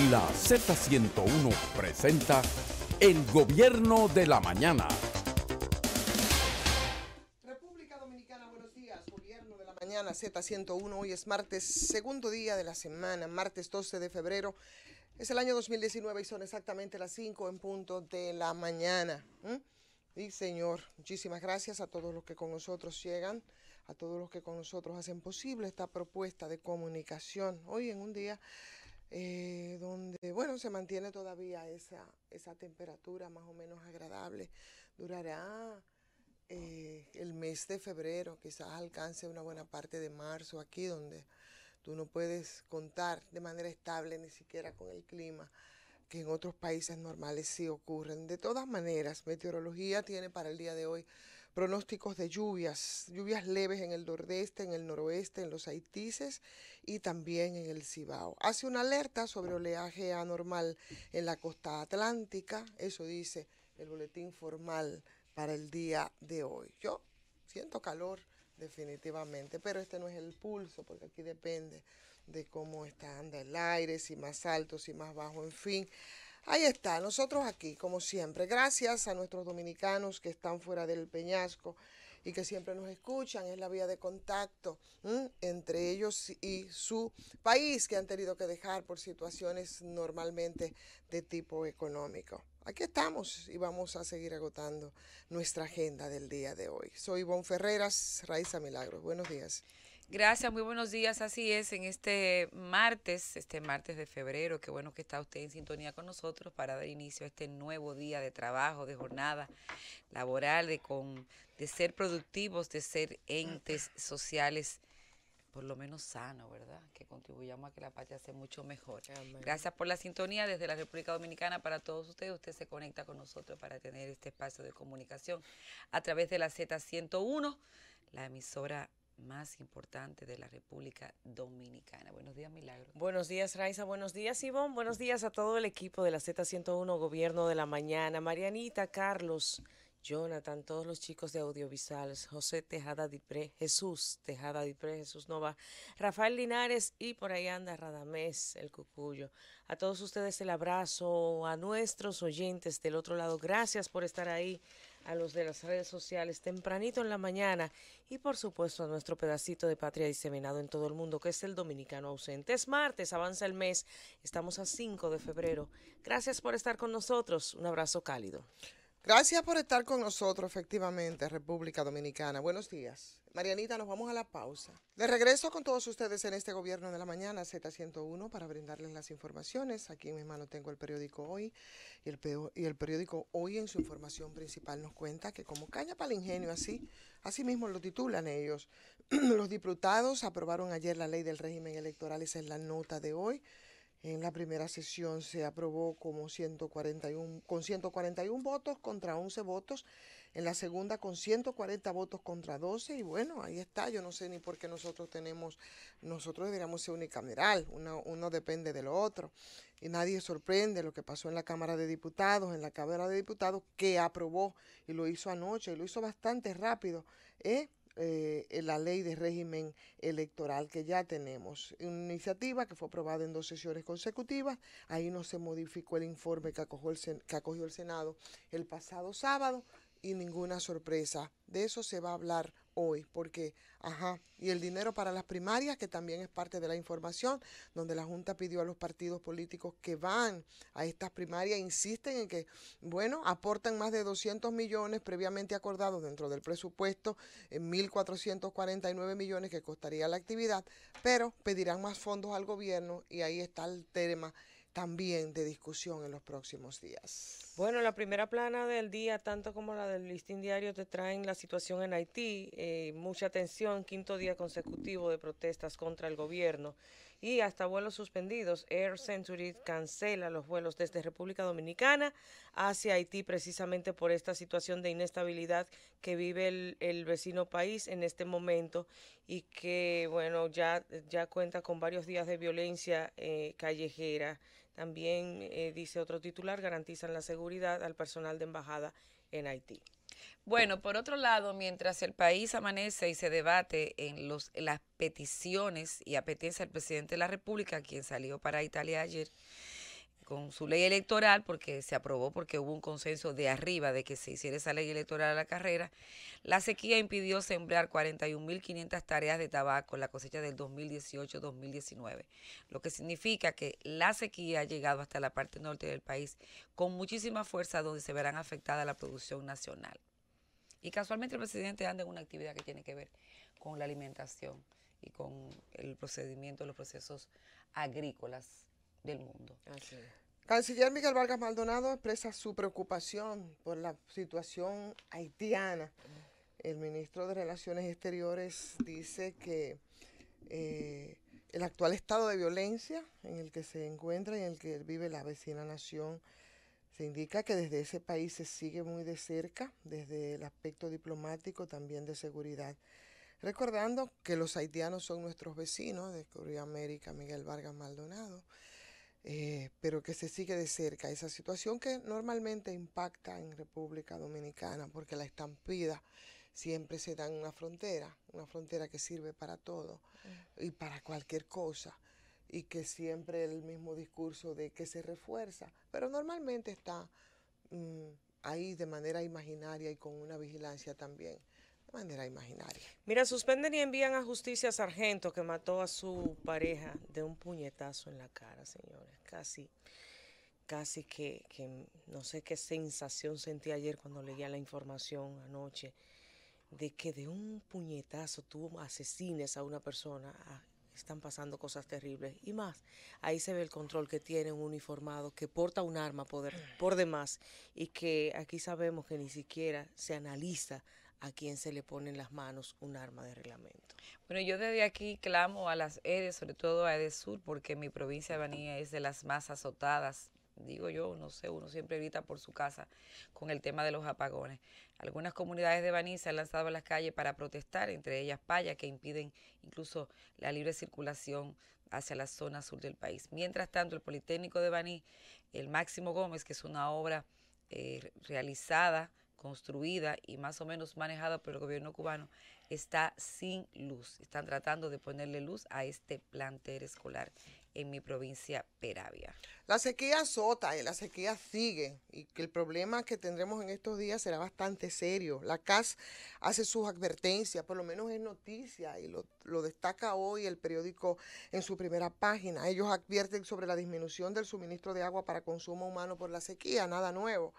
La Z101 presenta El Gobierno de la Mañana. República Dominicana, buenos días. Gobierno de la Mañana, Z101. Hoy es martes, segundo día de la semana, martes 12 de febrero. Es el año 2019 y son exactamente las 5 en punto de la mañana. Y señor, muchísimas gracias a todos los que con nosotros llegan, a todos los que con nosotros hacen posible esta propuesta de comunicación. Hoy en un día donde, bueno, se mantiene todavía esa temperatura más o menos agradable. Durará el mes de febrero, quizás alcance una buena parte de marzo, aquí donde tú no puedes contar de manera estable ni siquiera con el clima, que en otros países normales sí ocurren. De todas maneras, meteorología tiene para el día de hoy pronósticos de lluvias leves en el nordeste, en el noroeste, en los Haitises y también en el Cibao. Hace una alerta sobre oleaje anormal en la costa atlántica, eso dice el boletín formal para el día de hoy. Yo siento calor definitivamente, pero este no es el pulso, porque aquí depende de cómo anda el aire, si más alto, si más bajo, en fin. Ahí está, nosotros aquí, como siempre, gracias a nuestros dominicanos que están fuera del peñasco y que siempre nos escuchan, es la vía de contacto entre ellos y su país, que han tenido que dejar por situaciones normalmente de tipo económico. Aquí estamos y vamos a seguir agotando nuestra agenda del día de hoy. Soy Ivonne Ferreras, Raiza Milagros. Buenos días. Gracias, muy buenos días. Así es, en este martes de febrero, qué bueno que está usted en sintonía con nosotros para dar inicio a este nuevo día de trabajo, de jornada laboral, de ser productivos, de ser entes sociales, por lo menos sanos, ¿verdad? Que contribuyamos a que la patria sea mucho mejor. Amén. Gracias por la sintonía desde la República Dominicana para todos ustedes. Usted se conecta con nosotros para tener este espacio de comunicación a través de la Z101, la emisora más importante de la República Dominicana. Buenos días, Milagro. Buenos días, Raiza. Buenos días, Ivonne. Buenos días a todo el equipo de la Z101, Gobierno de la Mañana. Marianita, Carlos, Jonathan, todos los chicos de audiovisuales, José Tejada Dipré, Jesús Tejada Dipré, Jesús Nova, Rafael Linares y por ahí anda Radamés, el Cucuyo. A todos ustedes el abrazo, a nuestros oyentes del otro lado, gracias por estar ahí, a los de las redes sociales tempranito en la mañana y por supuesto a nuestro pedacito de patria diseminado en todo el mundo que es el dominicano ausente. Es martes, avanza el mes, estamos a 5 de febrero. Gracias por estar con nosotros, un abrazo cálido. Gracias por estar con nosotros, efectivamente, República Dominicana. Buenos días. Marianita, nos vamos a la pausa. De regreso con todos ustedes en este Gobierno de la Mañana, Z101, para brindarles las informaciones. Aquí en mi mano tengo el periódico Hoy, y el periódico Hoy en su información principal nos cuenta que como caña para el ingenio, así mismo lo titulan ellos. Los diputados aprobaron ayer la ley del régimen electoral, esa es la nota de hoy. En la primera sesión se aprobó con 141 votos contra 11 votos, en la segunda con 140 votos contra 12 y bueno, ahí está, yo no sé ni por qué nosotros deberíamos ser unicameral, uno depende de lo otro y nadie sorprende lo que pasó en la Cámara de Diputados, que aprobó y lo hizo anoche y lo hizo bastante rápido, la ley de régimen electoral que ya tenemos. Una iniciativa que fue aprobada en 2 sesiones consecutivas. Ahí no se modificó el informe que acogió el Senado el pasado sábado y ninguna sorpresa. De eso se va a hablar hoy, porque, y el dinero para las primarias, que también es parte de la información, donde la Junta pidió a los partidos políticos que van a estas primarias, insisten en que, bueno, aportan más de 200 millones previamente acordados dentro del presupuesto, en 1.449 millones que costaría la actividad, pero pedirán más fondos al gobierno y ahí está el tema también de discusión en los próximos días. Bueno, la primera plana del día, tanto como la del Listín Diario, te traen la situación en Haití, mucha tensión, 5º día consecutivo de protestas contra el gobierno y hasta vuelos suspendidos. Air Century cancela los vuelos desde República Dominicana hacia Haití precisamente por esta situación de inestabilidad que vive el vecino país en este momento y que, bueno, ya cuenta con varios días de violencia callejera. También, dice otro titular, garantizan la seguridad al personal de embajada en Haití. Bueno, por otro lado, mientras el país amanece y se debate en las peticiones y apetencias del presidente de la República, quien salió para Italia ayer, con su ley electoral, porque se aprobó, porque hubo un consenso de arriba de que se hiciera esa ley electoral a la carrera, la sequía impidió sembrar 41.500 tareas de tabaco en la cosecha del 2018-2019, lo que significa que la sequía ha llegado hasta la parte norte del país con muchísima fuerza, donde se verán afectada la producción nacional. Y casualmente el presidente anda en una actividad que tiene que ver con la alimentación y con el procedimiento, los procesos agrícolas del mundo. Así es. Canciller Miguel Vargas Maldonado expresa su preocupación por la situación haitiana. El ministro de Relaciones Exteriores dice que el actual estado de violencia en el que se encuentra y en el que vive la vecina nación, se indica que desde ese país se sigue muy de cerca, desde el aspecto diplomático, también de seguridad. Recordando que los haitianos son nuestros vecinos, descubrió América Miguel Vargas Maldonado, pero que se sigue de cerca esa situación que normalmente impacta en República Dominicana, porque la estampida siempre se da en una frontera que sirve para todo y para cualquier cosa, y que siempre el mismo discurso de que se refuerza, pero normalmente está ahí de manera imaginaria y con una vigilancia también de manera imaginaria. Mira, suspenden y envían a justicia a sargento que mató a su pareja de un puñetazo en la cara, señores. Casi que no sé qué sensación sentí ayer cuando leía la información anoche de que de un puñetazo tú asesines a una persona. Están pasando cosas terribles y más. Ahí se ve el control que tiene un uniformado que porta un arma por demás, y que aquí sabemos que ni siquiera se analiza a quién se le pone en las manos un arma de reglamento. Bueno, yo desde aquí clamo a las EDES, sobre todo a EDESUR, porque mi provincia de Baní es de las más azotadas. Digo yo, no sé, uno siempre grita por su casa con el tema de los apagones. Algunas comunidades de Baní se han lanzado a las calles para protestar, entre ellas Paya, que impiden incluso la libre circulación hacia la zona sur del país. Mientras tanto, el Politécnico de Baní, el Máximo Gómez, que es una obra realizada, construida y más o menos manejada por el gobierno cubano, está sin luz. Están tratando de ponerle luz a este plantel escolar en mi provincia Peravia. La sequía azota y la sequía sigue, y que el problema que tendremos en estos días será bastante serio. La CAS hace sus advertencias, por lo menos es noticia, y lo destaca hoy el periódico en su primera página. Ellos advierten sobre la disminución del suministro de agua para consumo humano por la sequía, nada nuevo.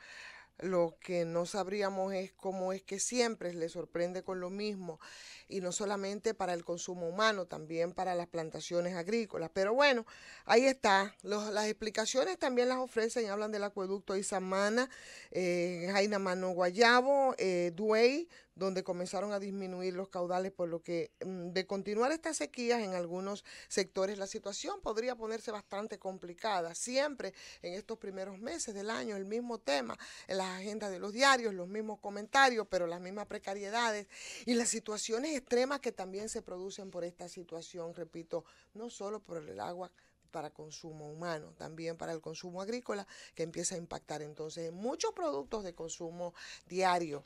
Lo que no sabríamos es cómo es que siempre les sorprende con lo mismo, y no solamente para el consumo humano, también para las plantaciones agrícolas. Pero bueno, ahí está. Las explicaciones también las ofrecen, hablan del acueducto Isamana, Jaina Mano Guayabo, Duey, donde comenzaron a disminuir los caudales, por lo que de continuar estas sequías en algunos sectores la situación podría ponerse bastante complicada. Siempre en estos primeros meses del año el mismo tema, en las agendas de los diarios, los mismos comentarios, pero las mismas precariedades y las situaciones extremas que también se producen por esta situación, repito, no solo por el agua para consumo humano, también para el consumo agrícola, que empieza a impactar entonces en muchos productos de consumo diario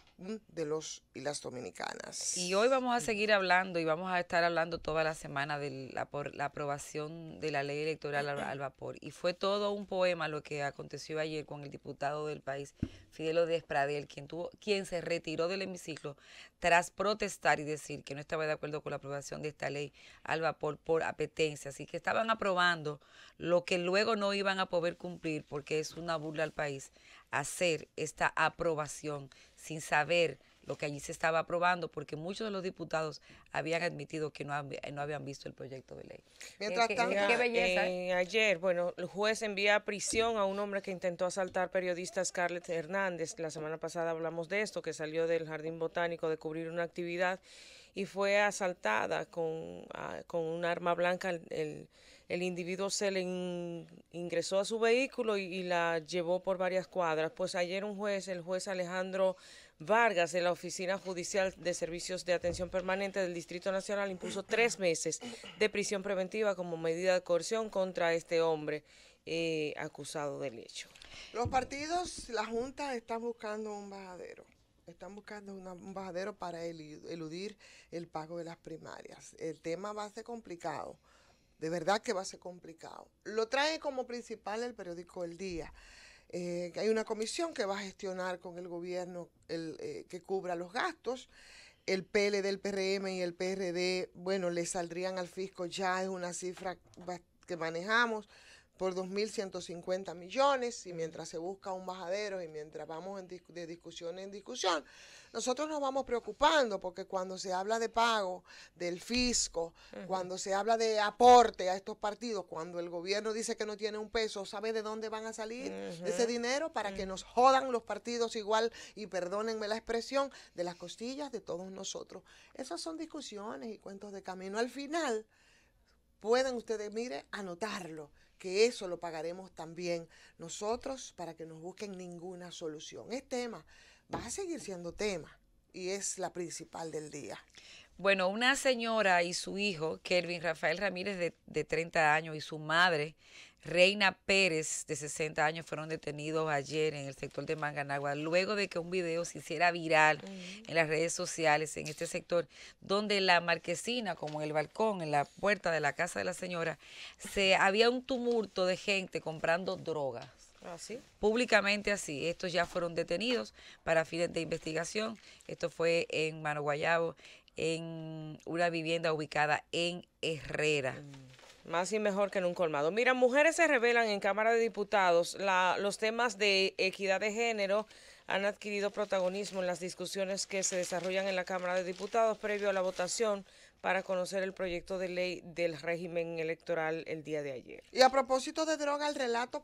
de los y las dominicanas. Y hoy vamos a seguir hablando y vamos a estar hablando toda la semana de la aprobación de la ley electoral al vapor. Y fue todo un poema lo que aconteció ayer con el diputado del país, Fidel Despradel, quien se retiró del hemiciclo tras protestar y decir que no estaba de acuerdo con la aprobación de esta ley al vapor por apetencia. Así que estaban aprobando lo que luego no iban a poder cumplir, porque es una burla al país hacer esta aprobación sin saber lo que allí se estaba aprobando, porque muchos de los diputados habían admitido que no habían visto el proyecto de ley. Mientras tanto, qué belleza. Ayer, bueno, el juez envía a prisión a un hombre que intentó asaltar periodista Scarlett Hernández. La semana pasada hablamos de esto, que salió del Jardín Botánico de cubrir una actividad y fue asaltada con un arma blanca. El individuo se le ingresó a su vehículo y la llevó por varias cuadras. Pues ayer el juez Alejandro Vargas, de la Oficina Judicial de Servicios de Atención Permanente del Distrito Nacional, impuso 3 meses de prisión preventiva como medida de coerción contra este hombre acusado del hecho. Los partidos, la Junta, están buscando un bajadero. Están buscando un bajadero para eludir el pago de las primarias. El tema va a ser complicado, de verdad que va a ser complicado. Lo trae como principal el periódico El Día. Que hay una comisión que va a gestionar con el gobierno que cubra los gastos. El PLD, el PRM y el PRD, bueno, le saldrían al fisco, ya es una cifra que manejamos, por 2.150 millones, y mientras se busca un bajadero y mientras vamos de discusión en discusión, nosotros nos vamos preocupando, porque cuando se habla de pago del fisco, cuando se habla de aporte a estos partidos, cuando el gobierno dice que no tiene un peso, ¿sabe de dónde van a salir ese dinero? Para que nos jodan los partidos igual, y perdónenme la expresión, de las costillas de todos nosotros. Esas son discusiones y cuentos de camino. Al final, pueden ustedes, mire, anotarlo, que eso lo pagaremos también nosotros para que nos busquen ninguna solución. Es tema, va a seguir siendo tema, y es la principal del día. Bueno, una señora y su hijo, Kelvin Rafael Ramírez, de 30 años, y su madre, Reina Pérez, de 60 años, fueron detenidos ayer en el sector de Manganagua, luego de que un video se hiciera viral en las redes sociales en este sector, donde la marquesina, como en el balcón, en la puerta de la casa de la señora, había un tumulto de gente comprando drogas. ¿Así? Públicamente así. Estos ya fueron detenidos para fines de investigación. Esto fue en Mano Guayabo, en una vivienda ubicada en Herrera. Más y mejor que en un colmado. Mira, mujeres se revelan en Cámara de Diputados. Los temas de equidad de género han adquirido protagonismo en las discusiones que se desarrollan en la Cámara de Diputados previo a la votación para conocer el proyecto de ley del régimen electoral el día de ayer. Y a propósito de droga, el relato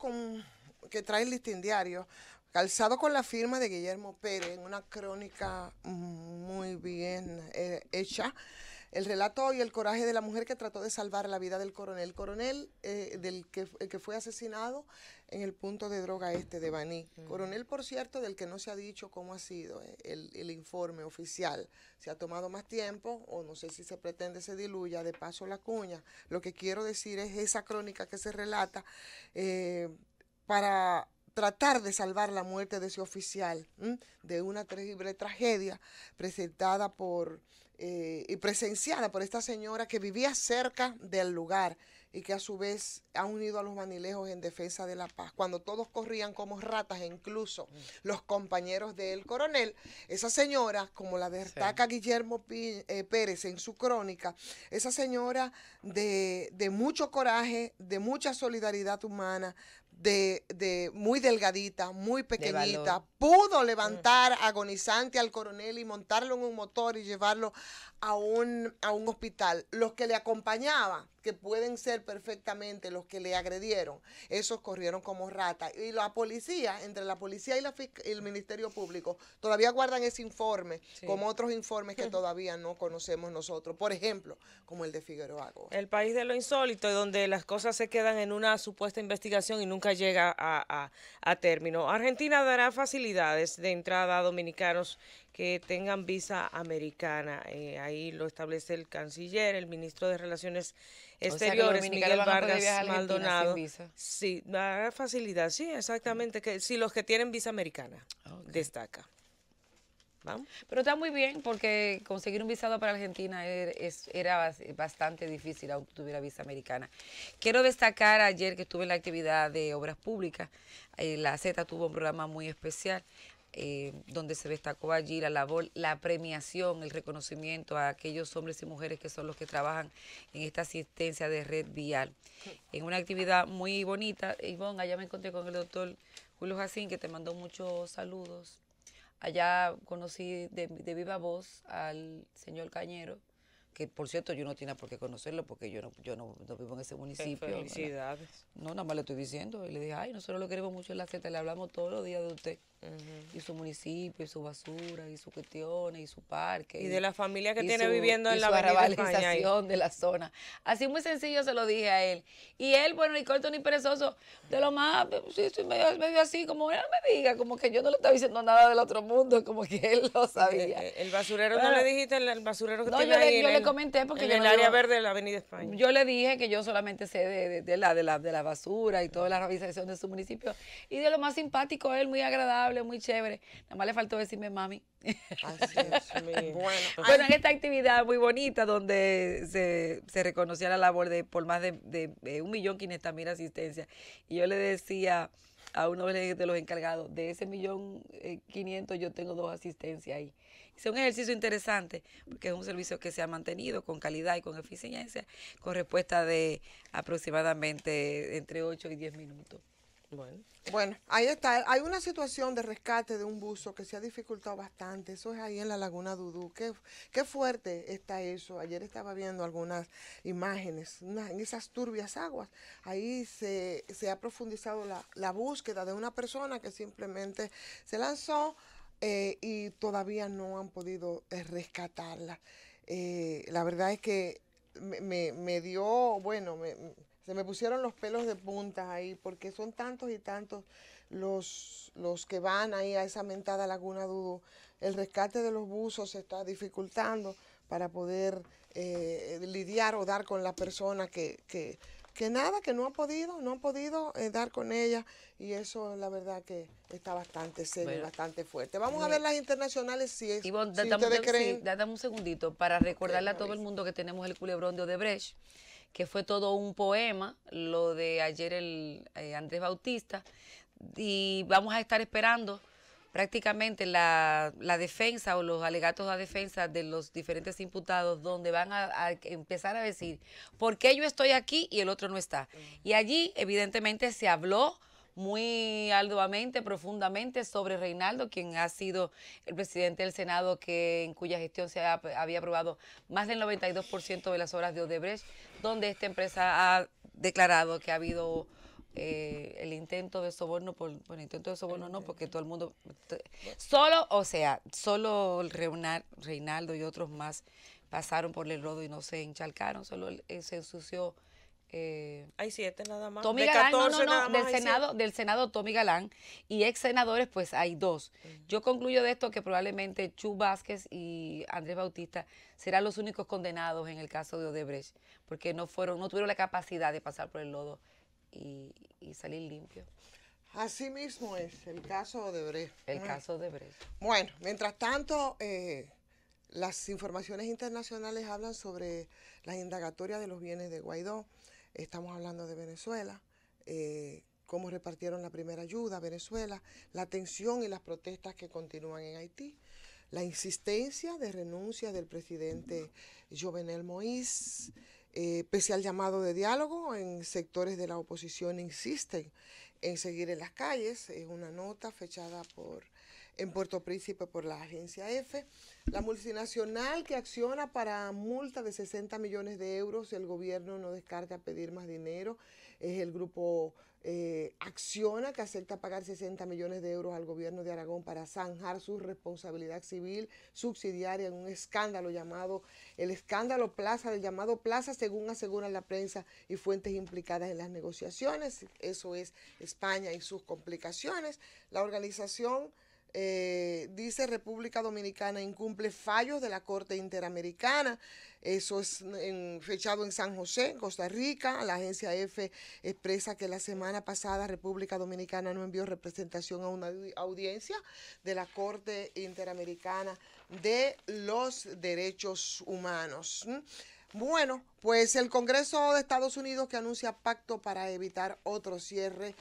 que trae el Listín Diario, calzado con la firma de Guillermo Pérez, en una crónica muy bien hecha, el relato y el coraje de la mujer que trató de salvar la vida del coronel. Coronel el que fue asesinado en el punto de droga de Baní. Coronel, por cierto, del que no se ha dicho cómo ha sido el informe oficial. Se ha tomado más tiempo, o no sé si se pretende se diluya, de paso la cuña. Lo que quiero decir es esa crónica que se relata para tratar de salvar la muerte de ese oficial, de una terrible tragedia presentada y presenciada por esta señora que vivía cerca del lugar y que a su vez ha unido a los manilejos en defensa de la paz. Cuando todos corrían como ratas, e incluso los compañeros del coronel, esa señora, como la destaca Guillermo Pérez en su crónica, esa señora de mucho coraje, de mucha solidaridad humana, de muy delgadita, muy pequeñita, pudo levantar agonizante al coronel y montarlo en un motor y llevarlo a un hospital. Los que le acompañaban, que pueden ser perfectamente los que le agredieron, esos corrieron como ratas. Y la policía, entre la policía y el Ministerio Público, todavía guardan ese informe, como otros informes que todavía no conocemos nosotros. Por ejemplo, como el de Figueroa Gómez. El país de lo insólito, donde las cosas se quedan en una supuesta investigación y nunca llega a término. Argentina dará facilidades de entrada a dominicanos que tengan visa americana. Ahí lo establece el canciller, el ministro de Relaciones Exteriores, Miguel Vargas Maldonado. Sí, dará facilidad, sí, exactamente. Que sí, los que tienen visa americana, destaca. ¿Vamos? Pero está muy bien, porque conseguir un visado para Argentina era bastante difícil, aunque tuviera visa americana. Quiero destacar ayer que estuve en la actividad de obras públicas. La Z tuvo un programa muy especial, donde se destacó allí la labor, la premiación, el reconocimiento a aquellos hombres y mujeres que son los que trabajan en esta asistencia de red vial. En una actividad muy bonita. Ivonne, allá me encontré con el doctor Julio Jacín, que te mandó muchos saludos. Allá conocí de viva voz al señor Cañero, que por cierto yo no tenía por qué conocerlo, porque yo no vivo en ese municipio. Felicidades. ¿Verdad? No, nada más le estoy diciendo. Y le dije, ay, nosotros lo queremos mucho en la Z, le hablamos todos los días de usted. Y su municipio, y su basura, y sus cuestiones, y su parque. Y de la familia que tiene viviendo en la avenida España. De la zona. Así muy sencillo se lo dije a él. Y él, bueno, ni corto ni perezoso, de lo más, sí, medio así, como él me diga, como que yo no le estaba diciendo nada del otro mundo, como que él lo sabía. El basurero, bueno, ¿no le dijiste el basurero que no, tiene ahí en el le comenté porque en yo el no área digo- verde de la Avenida España. Yo le dije que yo solamente sé de la basura y toda la organización de su municipio. Y de lo más simpático, él, muy agradable, muy chévere. Nada más le faltó decirme mami. Así es. mío. Bueno, Bueno, en esta actividad muy bonita donde se reconocía la labor de por más de 1.500.000 asistencias. Y yo le decía a uno de los encargados, de ese 1.500.000 yo tengo 2 asistencias ahí. Es un ejercicio interesante porque es un servicio que se ha mantenido con calidad y con eficiencia, con respuesta de aproximadamente entre 8 y 10 minutos. Bueno, ahí está. Hay una situación de rescate de un buzo que se ha dificultado bastante. Eso es ahí en la Laguna Dudú. Qué fuerte está eso. Ayer estaba viendo algunas imágenes en esas turbias aguas. Ahí se ha profundizado la búsqueda de una persona que simplemente se lanzó y todavía no han podido rescatarla. La verdad es que me dio, bueno, se me pusieron los pelos de punta ahí, porque son tantos y tantos los que van ahí a esa mentada Laguna Dudú. El rescate de los buzos se está dificultando para poder lidiar o dar con la persona que no han podido dar con ella, y eso la verdad que está bastante serio y bastante fuerte. Vamos a ver las internacionales si Ivonne, si ustedes creen. dame un segundito para recordarle a todo el mundo que tenemos el culebrón de Odebrecht, que fue todo un poema, lo de ayer el Andrés Bautista, y vamos a estar esperando prácticamente la defensa o los alegatos a defensa de los diferentes imputados, donde van a empezar a decir por qué yo estoy aquí y el otro no está. Y allí evidentemente se habló muy arduamente, profundamente sobre Reinaldo, quien ha sido el presidente del Senado, en cuya gestión se había aprobado más del 92% de las obras de Odebrecht, donde esta empresa ha declarado que ha habido el intento de soborno, intento de soborno no, porque todo el mundo, solo el Reinaldo y otros más pasaron por el lodo y no se encharcaron, solo se ensució. Hay 7 nada más. Tommy de Galán, 14 nada más hay del Senado Tommy Galán, y ex senadores pues hay 2. Yo concluyo de esto que probablemente Chu Vázquez y Andrés Bautista serán los únicos condenados en el caso de Odebrecht, porque no tuvieron la capacidad de pasar por el lodo y salir limpios. Así mismo es el caso de Odebrecht. El caso de Odebrecht. Bueno, mientras tanto, las informaciones internacionales hablan sobre las indagatorias de los bienes de Guaidó. Estamos hablando de Venezuela, cómo repartieron la primera ayuda a Venezuela, la tensión y las protestas que continúan en Haití, la insistencia de renuncia del presidente Jovenel Moïse, pese al llamado de diálogo, en sectores de la oposición insisten en seguir en las calles. Es una nota fechada en Puerto Príncipe por la agencia EFE. La multinacional que acciona para multa de 60 millones de euros, el gobierno no descarta pedir más dinero. Es el grupo Acciona, que acepta pagar 60 millones de euros al gobierno de Aragón para zanjar su responsabilidad civil subsidiaria en un escándalo llamado el escándalo Plaza, del llamado Plaza, según aseguran la prensa y fuentes implicadas en las negociaciones. Eso es España y sus complicaciones. La organización dice República Dominicana incumple fallos de la Corte Interamericana. Eso es fechado en San José, en Costa Rica. La agencia EFE expresa que la semana pasada República Dominicana no envió representación a una audiencia de la Corte Interamericana de los Derechos Humanos. Bueno, pues el Congreso de Estados Unidos, que anuncia pacto para evitar otro cierre.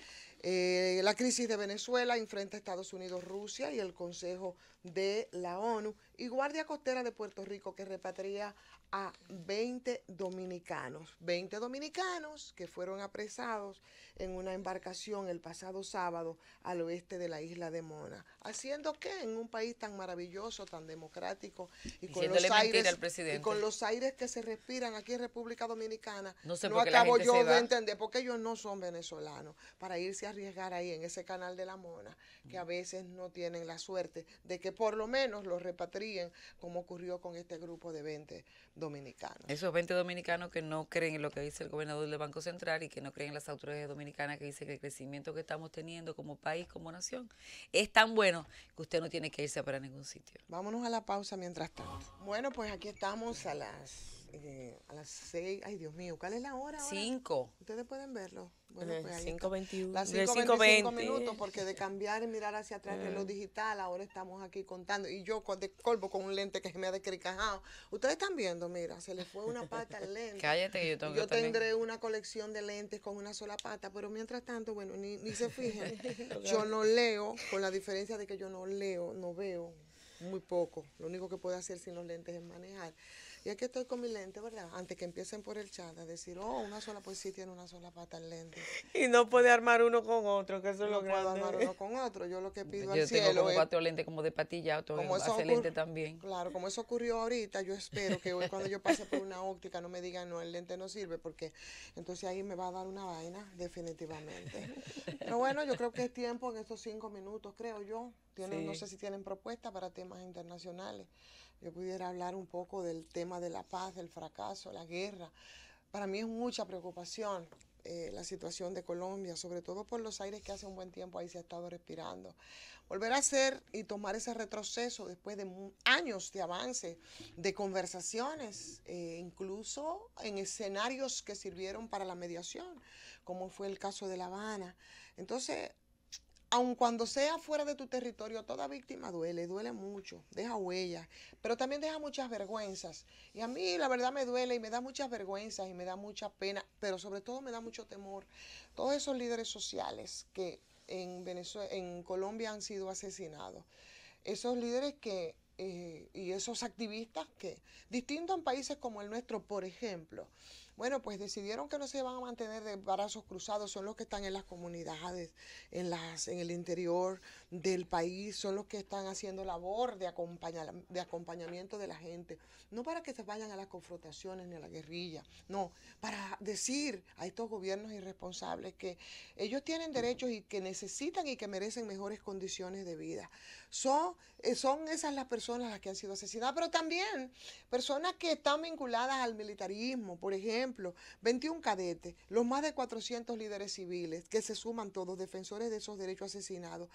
La crisis de Venezuela enfrenta a Estados Unidos, Rusia y el Consejo de la ONU, y Guardia Costera de Puerto Rico, que repatria a 20 dominicanos. 20 dominicanos que fueron apresados en una embarcación el pasado sábado al oeste de la isla de Mona. ¿Haciendo qué? En un país tan maravilloso, tan democrático y con los aires que se respiran aquí en República Dominicana, No sé no por qué la acabo gente yo se de va. entender, porque ellos no son venezolanos, para irse a arriesgar ahí en ese canal de la Mona, que a veces no tienen la suerte de que por lo menos los repatrien, como ocurrió con este grupo de 20 dominicanos. Esos 20 dominicanos que no creen en lo que dice el gobernador del Banco Central y que no creen en las autoridades dominicanas que dicen que el crecimiento que estamos teniendo como país, como nación, es tan bueno que usted no tiene que irse para ningún sitio. Vámonos a la pausa mientras tanto. Bueno, pues aquí estamos a las 6. Ay, Dios mío, ¿cuál es la hora ahora? 5. Ustedes pueden verlo. Bueno, pues ahí 5:21. las De 5:25 5:20. minutos, porque de cambiar y mirar hacia atrás el reloj digital, ahora estamos aquí contando. Y yo de colvo con un lente que se me ha descricajado. Ustedes están viendo, mira, se le fue una pata al lente. Cállate, que yo tengo Yo que también. tendré una colección de lentes con una sola pata, pero mientras tanto, bueno, ni se fijen. Yo no leo, con la diferencia de que yo no leo, no veo muy poco. Lo único que puedo hacer sin los lentes es manejar. Y aquí estoy con mi lente, ¿verdad? Antes que empiecen por el chat a decir, una sola, pues sí tiene una sola pata el lente. Y no puede armar uno con otro, que eso es No lo puedo grande. armar uno con otro. Yo lo que pido Yo al tengo cielo como es, 4 lentes como de patilla, como eso hace lente también. Claro, como eso ocurrió ahorita, yo espero que hoy cuando yo pase por una óptica no me digan, no, el lente no sirve, porque entonces ahí me va a dar una vaina, definitivamente. Pero bueno, yo creo que es tiempo en estos 5 minutos, creo yo. No sé si tienen propuestas para temas internacionales. Yo pudiera hablar un poco del tema de la paz, del fracaso, la guerra. Para mí es mucha preocupación la situación de Colombia, sobre todo por los aires que hace un buen tiempo ahí se ha estado respirando. Volver a hacer y tomar ese retroceso después de años de avance, de conversaciones, incluso en escenarios que sirvieron para la mediación, como fue el caso de La Habana. Entonces, aun cuando sea fuera de tu territorio, toda víctima duele mucho, deja huellas, pero también deja muchas vergüenzas. Y a mí la verdad me duele y me da muchas vergüenzas y me da mucha pena, pero sobre todo me da mucho temor. Todos esos líderes sociales que en Colombia han sido asesinados, esos líderes y esos activistas que, distintos en países como el nuestro, por ejemplo, bueno, pues decidieron que no se van a mantener de brazos cruzados, son los que están en las comunidades, en el interior del país, son los que están haciendo labor de acompañamiento de la gente, no para que se vayan a las confrontaciones ni a la guerrilla, no, para decir a estos gobiernos irresponsables que ellos tienen derechos y que necesitan y que merecen mejores condiciones de vida. Son esas las personas las que han sido asesinadas, pero también personas que están vinculadas al militarismo, por ejemplo, 21 cadetes, los más de 400 líderes civiles, que se suman todos, defensores de esos derechos asesinados,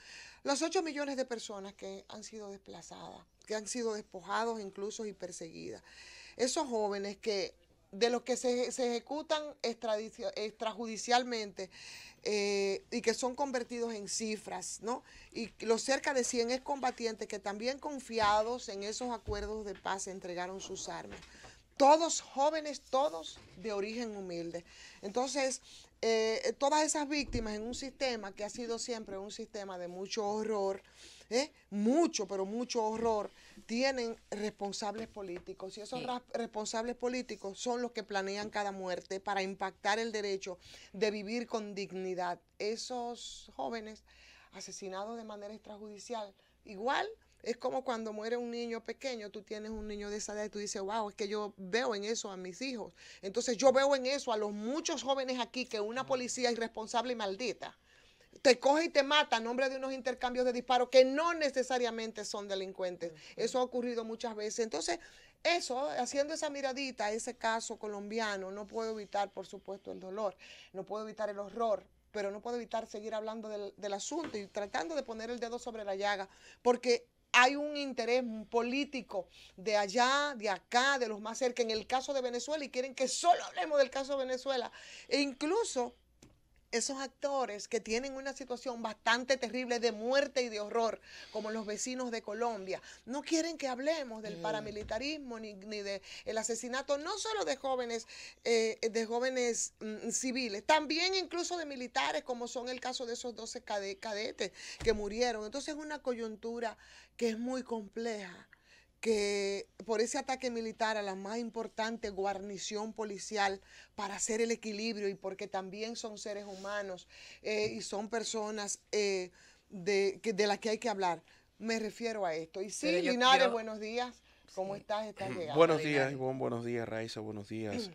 los 8 millones de personas que han sido desplazadas, que han sido despojados incluso y perseguidas. Esos jóvenes de los que se ejecutan extrajudicialmente y que son convertidos en cifras, ¿no? Y los cerca de 100 excombatientes que también confiados en esos acuerdos de paz entregaron sus armas. Todos jóvenes, todos de origen humilde. Entonces, todas esas víctimas en un sistema que ha sido siempre un sistema de mucho horror, mucho, pero mucho horror, tienen responsables políticos y esos responsables políticos son los que planean cada muerte para impactar el derecho de vivir con dignidad. Esos jóvenes asesinados de manera extrajudicial, igual es como cuando muere un niño pequeño, tú tienes un niño de esa edad y tú dices, wow, es que yo veo en eso a mis hijos. Entonces yo veo en eso a los muchos jóvenes aquí que una policía irresponsable y maldita te coge y te mata a nombre de unos intercambios de disparos que no necesariamente son delincuentes. Eso ha ocurrido muchas veces. Entonces, eso, haciendo esa miradita a ese caso colombiano, no puedo evitar, por supuesto, el dolor, no puedo evitar el horror, pero no puedo evitar seguir hablando del asunto y tratando de poner el dedo sobre la llaga, porque hay un interés político de allá, de acá, de los más cerca, en el caso de Venezuela, y quieren que solo hablemos del caso de Venezuela. E incluso esos actores que tienen una situación bastante terrible de muerte y de horror, como los vecinos de Colombia, no quieren que hablemos del paramilitarismo ni del asesinato, no solo de jóvenes civiles, también incluso de militares, como son el caso de esos 12 cadetes que murieron. Entonces es una coyuntura que es muy compleja, que por ese ataque militar a la más importante guarnición policial para hacer el equilibrio y porque también son seres humanos y son personas de las que hay que hablar, me refiero a esto. Y sí, Linares, buenos días, ¿cómo estás? ¿Estás llegando? Buenos días, Ivonne, buenos días, Raiza, buenos días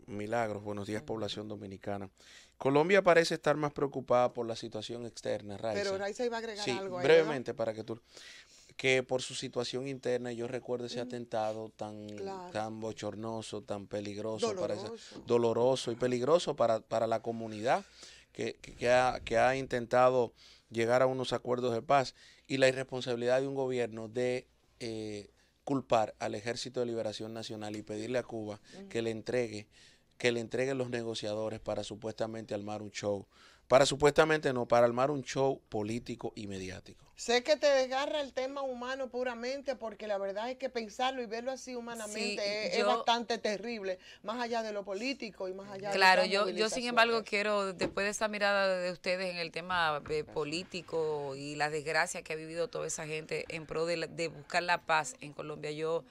Milagros, buenos días, población dominicana. Colombia parece estar más preocupada por la situación externa, Raiza. Pero Raiza iba a agregar Sí, algo ahí, brevemente para que tú... Que por su situación interna, yo recuerdo ese atentado tan bochornoso, tan peligroso, doloroso y peligroso para la comunidad que ha intentado llegar a unos acuerdos de paz, y la irresponsabilidad de un gobierno de culpar al Ejército de Liberación Nacional y pedirle a Cuba que le entregue los negociadores para supuestamente armar un show. Para armar un show político y mediático. Sé que te desgarra el tema humano puramente, porque la verdad es que pensarlo y verlo así humanamente es bastante terrible, más allá de lo político y más allá de Claro, yo sin embargo quiero, después de esa mirada de ustedes en el tema político y la desgracia que ha vivido toda esa gente en pro de buscar la paz en Colombia, yo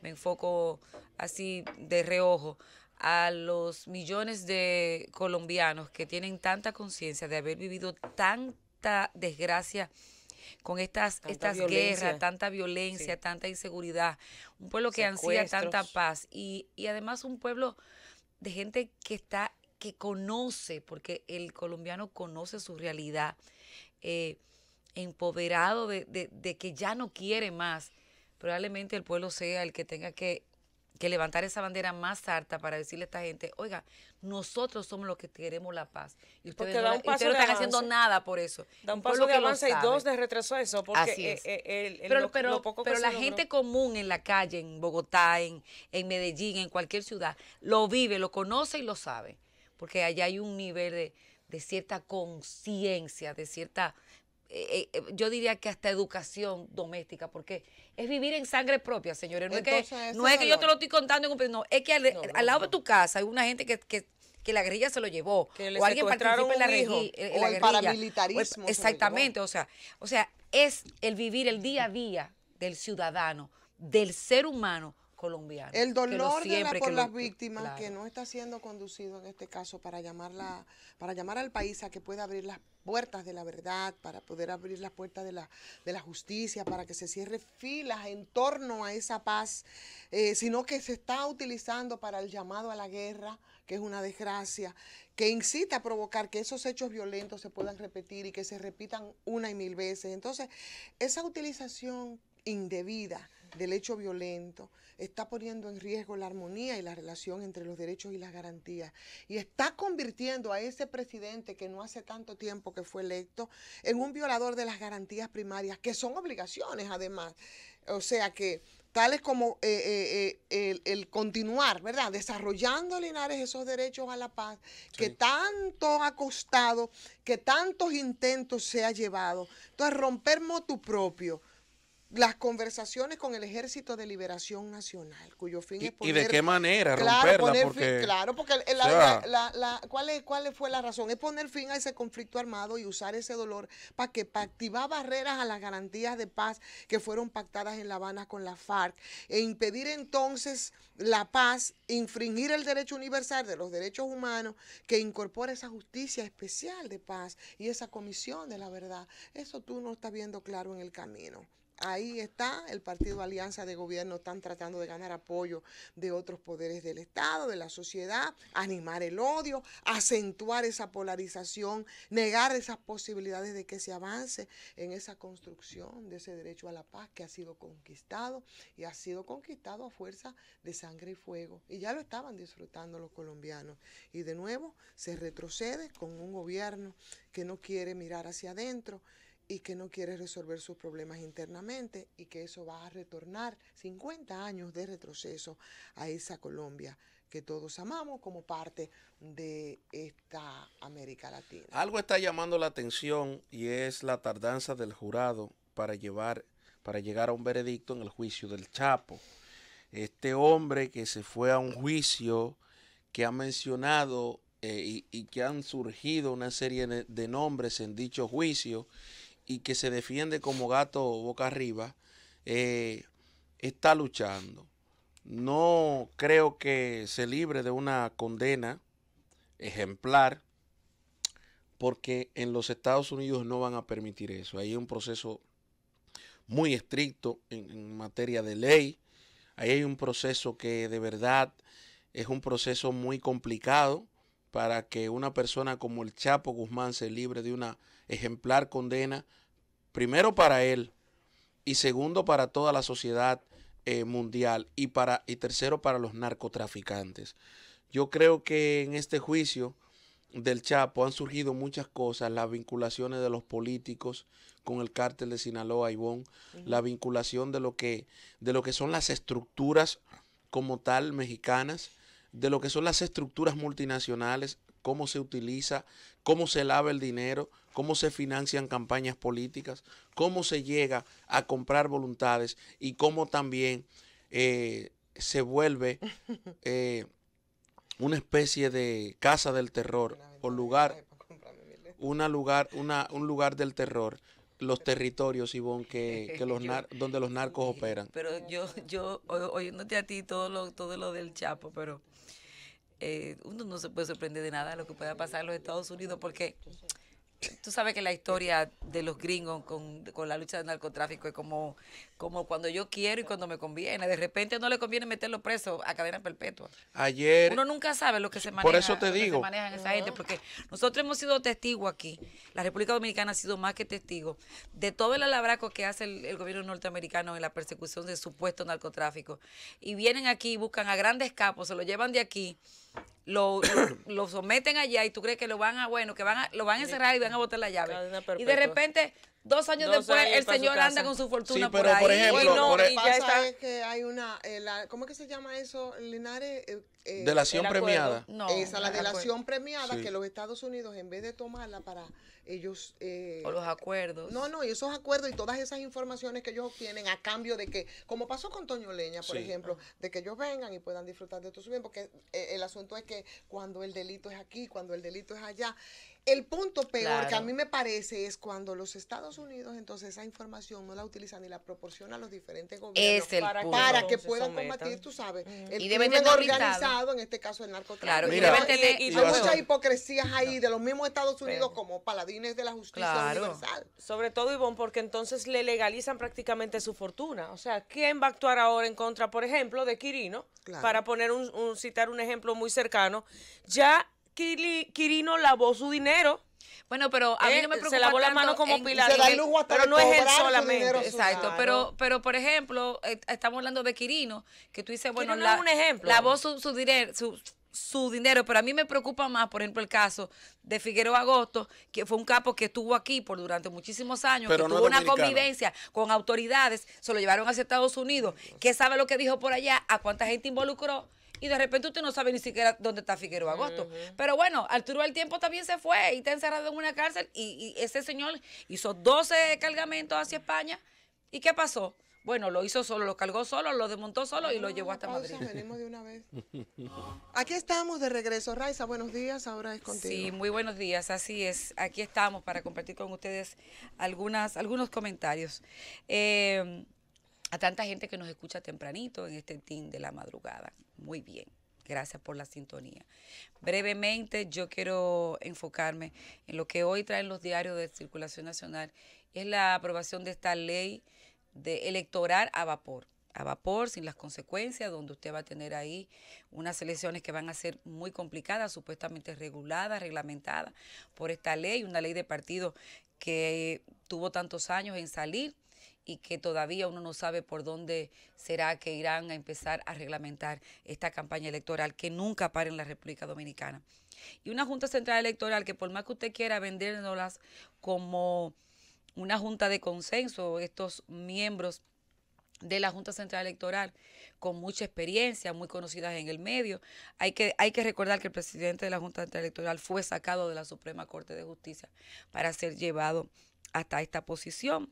me enfoco así de reojo a los millones de colombianos que tienen tanta conciencia de haber vivido tanta desgracia con estas guerras, tanta violencia, tanta inseguridad, un pueblo que ansía tanta paz y además un pueblo de gente que conoce, porque el colombiano conoce su realidad, empoderado de que ya no quiere más. Probablemente el pueblo sea el que tenga que levantar esa bandera más alta para decirle a esta gente, oiga, nosotros somos los que queremos la paz. Y ustedes no están haciendo nada por eso. Da un paso de avance y dos de retroceso. Porque así es. Pero la gente común en la calle, en Bogotá, en Medellín, en cualquier ciudad, lo vive, lo conoce y lo sabe. Porque allá hay un nivel de cierta conciencia, de cierta... yo diría que hasta educación doméstica, porque es vivir en sangre propia, señores. No es que yo te lo estoy contando, no, es que al lado de tu casa hay una gente que la guerrilla se lo llevó, o alguien participó en la guerrilla. O el paramilitarismo. Exactamente, o sea, es el vivir el día a día del ciudadano, del ser humano colombiano. El dolor por las víctimas, que no está siendo conducido en este caso para llamar al país a que pueda abrir las puertas de la verdad, para poder abrir las puertas de la justicia, para que se cierre filas en torno a esa paz, sino que se está utilizando para el llamado a la guerra, que es una desgracia, que incita a provocar que esos hechos violentos se puedan repetir y que se repitan una y mil veces. Entonces, esa utilización indebida del hecho violento está poniendo en riesgo la armonía y la relación entre los derechos y las garantías, y está convirtiendo a ese presidente que no hace tanto tiempo que fue electo en un violador de las garantías primarias, que son obligaciones además. O sea que tales como el continuar, ¿verdad?, desarrollando, Linares, esos derechos a la paz, que tanto ha costado, que tantos intentos se ha llevado. Entonces, romper motu propio las conversaciones con el Ejército de Liberación Nacional, cuyo fin es poner... ¿Y de qué manera romperla? ¿Cuál fue la razón? Es poner fin a ese conflicto armado y usar ese dolor para activar barreras a las garantías de paz que fueron pactadas en La Habana con la FARC, e impedir entonces la paz, infringir el derecho universal de los derechos humanos, que incorpora esa justicia especial de paz y esa comisión de la verdad. Eso tú no estás viendo claro en el camino. Ahí está el partido Alianza de Gobierno, están tratando de ganar apoyo de otros poderes del Estado, de la sociedad, animar el odio, acentuar esa polarización, negar esas posibilidades de que se avance en esa construcción de ese derecho a la paz que ha sido conquistado, y ha sido conquistado a fuerza de sangre y fuego. Y ya lo estaban disfrutando los colombianos. Y de nuevo se retrocede con un gobierno que no quiere mirar hacia adentro y que no quiere resolver sus problemas internamente, y que eso va a retornar 50 años de retroceso a esa Colombia que todos amamos como parte de esta América Latina. Algo está llamando la atención, y es la tardanza del jurado para llegar a un veredicto en el juicio del Chapo. Este hombre que se fue a un juicio que ha mencionado y que han surgido una serie de nombres en dicho juicio, y que se defiende como gato boca arriba, está luchando. No creo que se libre de una condena ejemplar, porque en los Estados Unidos no van a permitir eso. Hay un proceso muy estricto en materia de ley. Ahí hay un proceso que de verdad Es un proceso muy complicado para que una persona como el Chapo Guzmán se libre de una ejemplar condena, primero para él y segundo para toda la sociedad mundial y tercero para los narcotraficantes. Yo creo que en este juicio del Chapo han surgido muchas cosas, las vinculaciones de los políticos con el cártel de Sinaloa, Ivonne, la vinculación de lo que son las estructuras como tal mexicanas, de lo que son las estructuras multinacionales, cómo se utiliza, cómo se lava el dinero, cómo se financian campañas políticas, cómo se llega a comprar voluntades y cómo también se vuelve una especie de casa del terror o un lugar del terror, los territorios, Ivonne, donde los narcos operan. Pero yo oyéndote a ti todo lo del Chapo, pero uno no se puede sorprender de nada de lo que pueda pasar en los Estados Unidos, porque tú sabes que la historia de los gringos con la lucha del narcotráfico es como cuando yo quiero y cuando me conviene. De repente no le conviene meterlo preso a cadena perpetua. Ayer, uno nunca sabe lo que se maneja. Por eso te digo. Se manejan esa gente, porque nosotros hemos sido testigos aquí. La República Dominicana ha sido más que testigo de todo el alabraco que hace el gobierno norteamericano en la persecución de supuesto narcotráfico. Y vienen aquí y buscan a grandes capos, se lo llevan de aquí, lo someten allá y tú crees que lo van a encerrar y van a botar la llave. Y de repente, 2 años después, el señor anda con su fortuna por ahí. Por ejemplo, pasa que hay una, ¿cómo es que se llama eso, Linares? Delación premiada. No, esa, la delación premiada, que los Estados Unidos, en vez de tomarla para ellos... o los acuerdos. No, y esos acuerdos y todas esas informaciones que ellos obtienen a cambio de que, como pasó con Toño Leña, por ejemplo, de que ellos vengan y puedan disfrutar de todo su bien, porque el asunto es que cuando el delito es aquí, cuando el delito es allá, el punto peor que a mí me parece es cuando los Estados Unidos entonces esa información no la utilizan ni la proporcionan a los diferentes gobiernos para que puedan combatir, tú sabes, el crimen organizado, en este caso el narcotráfico. Mira, y hay muchas hipocresías ahí de los mismos Estados Unidos como paladines de la justicia universal. Sobre todo, Ivonne, porque entonces le legalizan prácticamente su fortuna. O sea, ¿quién va a actuar ahora en contra, por ejemplo, de Quirino? Para poner citar un ejemplo muy cercano. Ya Quirino lavó su dinero. Bueno, pero a mí no me preocupa se lavó la mano como Pilar, pero no es él solamente. Exacto, pero por ejemplo, estamos hablando de Quirino, que tú dices, bueno, es un ejemplo. Lavó su dinero, pero a mí me preocupa más, por ejemplo, el caso de Figueroa Agosto, que fue un capo que estuvo aquí durante muchísimos años, pero que no tuvo una convivencia con autoridades, se lo llevaron hacia Estados Unidos, que sabe lo que dijo por allá, a cuánta gente involucró, y de repente usted no sabe ni siquiera dónde está Figueroa Agosto. Pero bueno, Arturo del Tiempo también se fue y está encerrado en una cárcel, y ese señor hizo 12 cargamentos hacia España. ¿Y qué pasó? Bueno, lo hizo solo, lo cargó solo, lo desmontó solo y lo llevó hasta Madrid. Venimos de una vez. Aquí estamos de regreso. Raiza, buenos días, ahora es contigo. Sí, muy buenos días, así es. Aquí estamos para compartir con ustedes algunos comentarios. A tanta gente que nos escucha tempranito en este team de la madrugada. Muy bien, gracias por la sintonía. Brevemente, yo quiero enfocarme en lo que hoy traen los diarios de circulación nacional. Es la aprobación de esta ley de electoral a vapor sin las consecuencias, donde usted va a tener ahí unas elecciones que van a ser muy complicadas, supuestamente reguladas, reglamentadas por esta ley, una ley de partido que tuvo tantos años en salir y que todavía uno no sabe por dónde será que irán a empezar a reglamentar esta campaña electoral que nunca para en la República Dominicana. Y una Junta Central Electoral que por más que usted quiera vendérnoslas como una junta de consenso, estos miembros de la Junta Central Electoral con mucha experiencia, muy conocidas en el medio. Hay que recordar que el presidente de la Junta Central Electoral fue sacado de la Suprema Corte de Justicia para ser llevado hasta esta posición.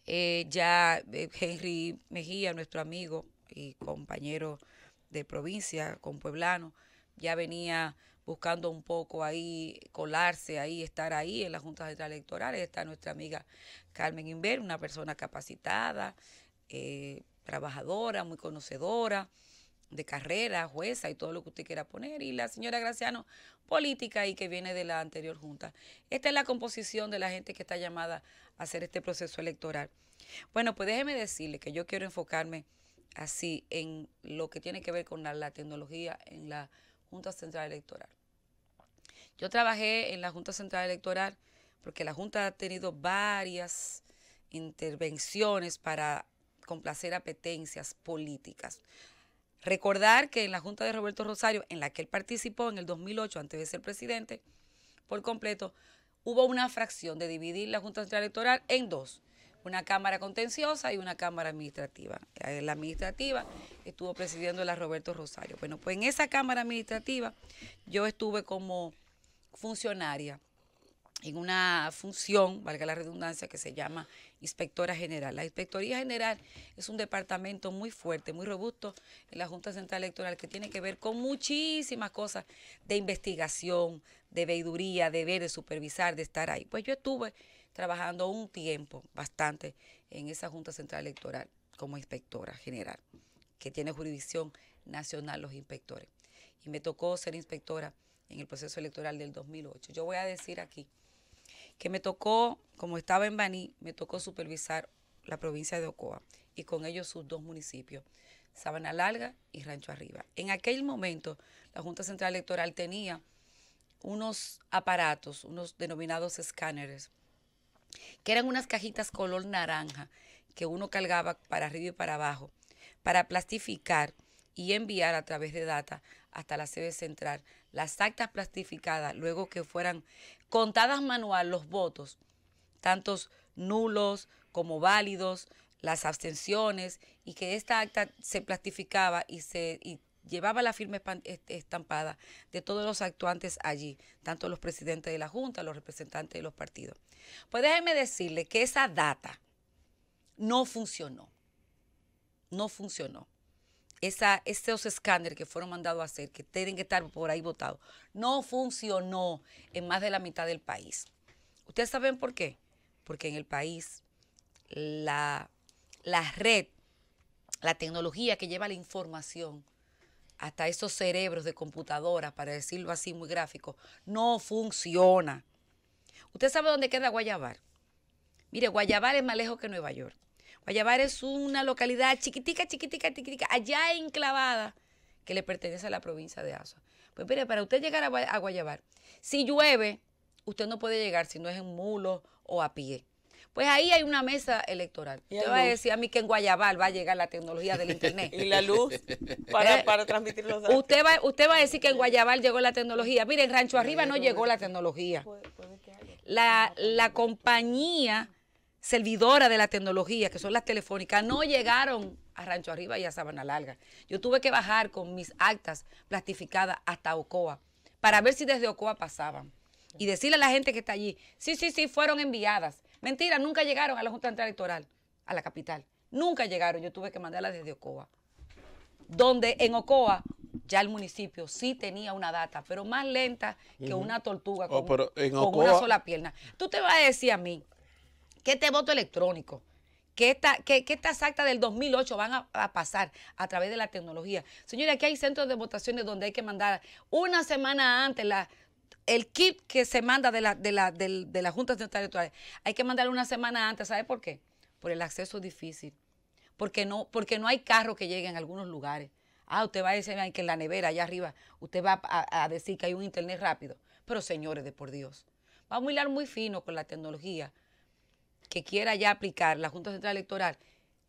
Henry Mejía, nuestro amigo y compañero de provincia, compueblano, ya venía buscando un poco ahí, colarse ahí, estar ahí en la Junta Central Electoral. Está nuestra amiga Carmen Inver, una persona capacitada, trabajadora, muy conocedora de carrera, jueza y todo lo que usted quiera poner. Y la señora Graciano, política y que viene de la anterior Junta. Esta es la composición de la gente que está llamada a hacer este proceso electoral. Bueno, pues déjeme decirle que yo quiero enfocarme así en lo que tiene que ver con la tecnología en la Junta Central Electoral. Yo trabajé en la Junta Central Electoral porque la Junta ha tenido varias intervenciones para complacer apetencias políticas. Recordar que en la Junta de Roberto Rosario, en la que él participó en el 2008, antes de ser presidente, por completo, hubo una fracción de dividir la Junta Central Electoral en dos, una Cámara Contenciosa y una Cámara Administrativa. La administrativa estuvo presidiendo la Roberto Rosario. Bueno, pues en esa Cámara Administrativa yo estuve como funcionaria en una función, valga la redundancia, que se llama Inspectora General. La Inspectoría General es un departamento muy fuerte, muy robusto en la Junta Central Electoral que tiene que ver con muchísimas cosas de investigación, de veeduría, de ver, de supervisar, de estar ahí. Pues yo estuve trabajando un tiempo bastante en esa Junta Central Electoral como Inspectora General, que tiene jurisdicción nacional los inspectores. Y me tocó ser inspectora en el proceso electoral del 2008. Yo voy a decir aquí que me tocó, como estaba en Baní, me tocó supervisar la provincia de Ocoa y con ellos sus dos municipios, Sabana Larga y Rancho Arriba. En aquel momento, la Junta Central Electoral tenía unos aparatos, unos denominados escáneres, que eran unas cajitas color naranja que uno cargaba para arriba y para abajo, para plastificar y enviar a través de data hasta la sede central las actas plastificadas, luego que fueran contadas manual los votos, tantos nulos como válidos, las abstenciones, y que esta acta se plastificaba y llevaba la firma estampada de todos los actuantes allí, tanto los presidentes de la Junta, los representantes de los partidos. Pues déjenme decirle que esa data no funcionó. No funcionó. Esos escáneres que fueron mandados a hacer, que tienen que estar por ahí votados, no funcionó en más de la mitad del país. ¿Ustedes saben por qué? Porque en el país la red, la tecnología que lleva la información hasta esos cerebros de computadoras, para decirlo así muy gráfico, no funciona. ¿Usted sabe dónde queda Guayabal? Mire, Guayabal es más lejos que Nueva York. Guayabal es una localidad chiquitica, allá enclavada, que le pertenece a la provincia de Azua. Pues mire, para usted llegar a Guayabal, si llueve, usted no puede llegar si no es en mulo o a pie. Pues ahí hay una mesa electoral. Usted va a decir a mí que en Guayabal va a llegar la tecnología del internet. Y la luz para transmitir los datos. Usted va a decir que en Guayabal llegó la tecnología. Mire, en Rancho Arriba no llegó la tecnología. La compañía servidora de la tecnología, que son las telefónicas, no llegaron a Rancho Arriba y a Sabana Larga. Yo tuve que bajar con mis actas plastificadas hasta Ocoa para ver si desde Ocoa pasaban. Y decirle a la gente que está allí, sí, fueron enviadas. Mentira, nunca llegaron a la Junta Central Electoral, a la capital. Nunca llegaron, yo tuve que mandarlas desde Ocoa. Donde en Ocoa ya el municipio sí tenía una data, pero más lenta que una tortuga con una sola pierna. Tú te vas a decir a mí que este voto electrónico, que estas actas del 2008 van a pasar a través de la tecnología. Señores, aquí hay centros de votaciones donde hay que mandar una semana antes el kit que se manda de la Junta Central Electoral. Hay que mandarlo una semana antes. ¿Sabe por qué? Por el acceso difícil. Porque no hay carros que lleguen a algunos lugares. Usted va a decir que en la nevera allá arriba, usted va a decir que hay un internet rápido. Pero señores, de por Dios, vamos a hilar muy fino con la tecnología que quiera ya aplicar la Junta Central Electoral,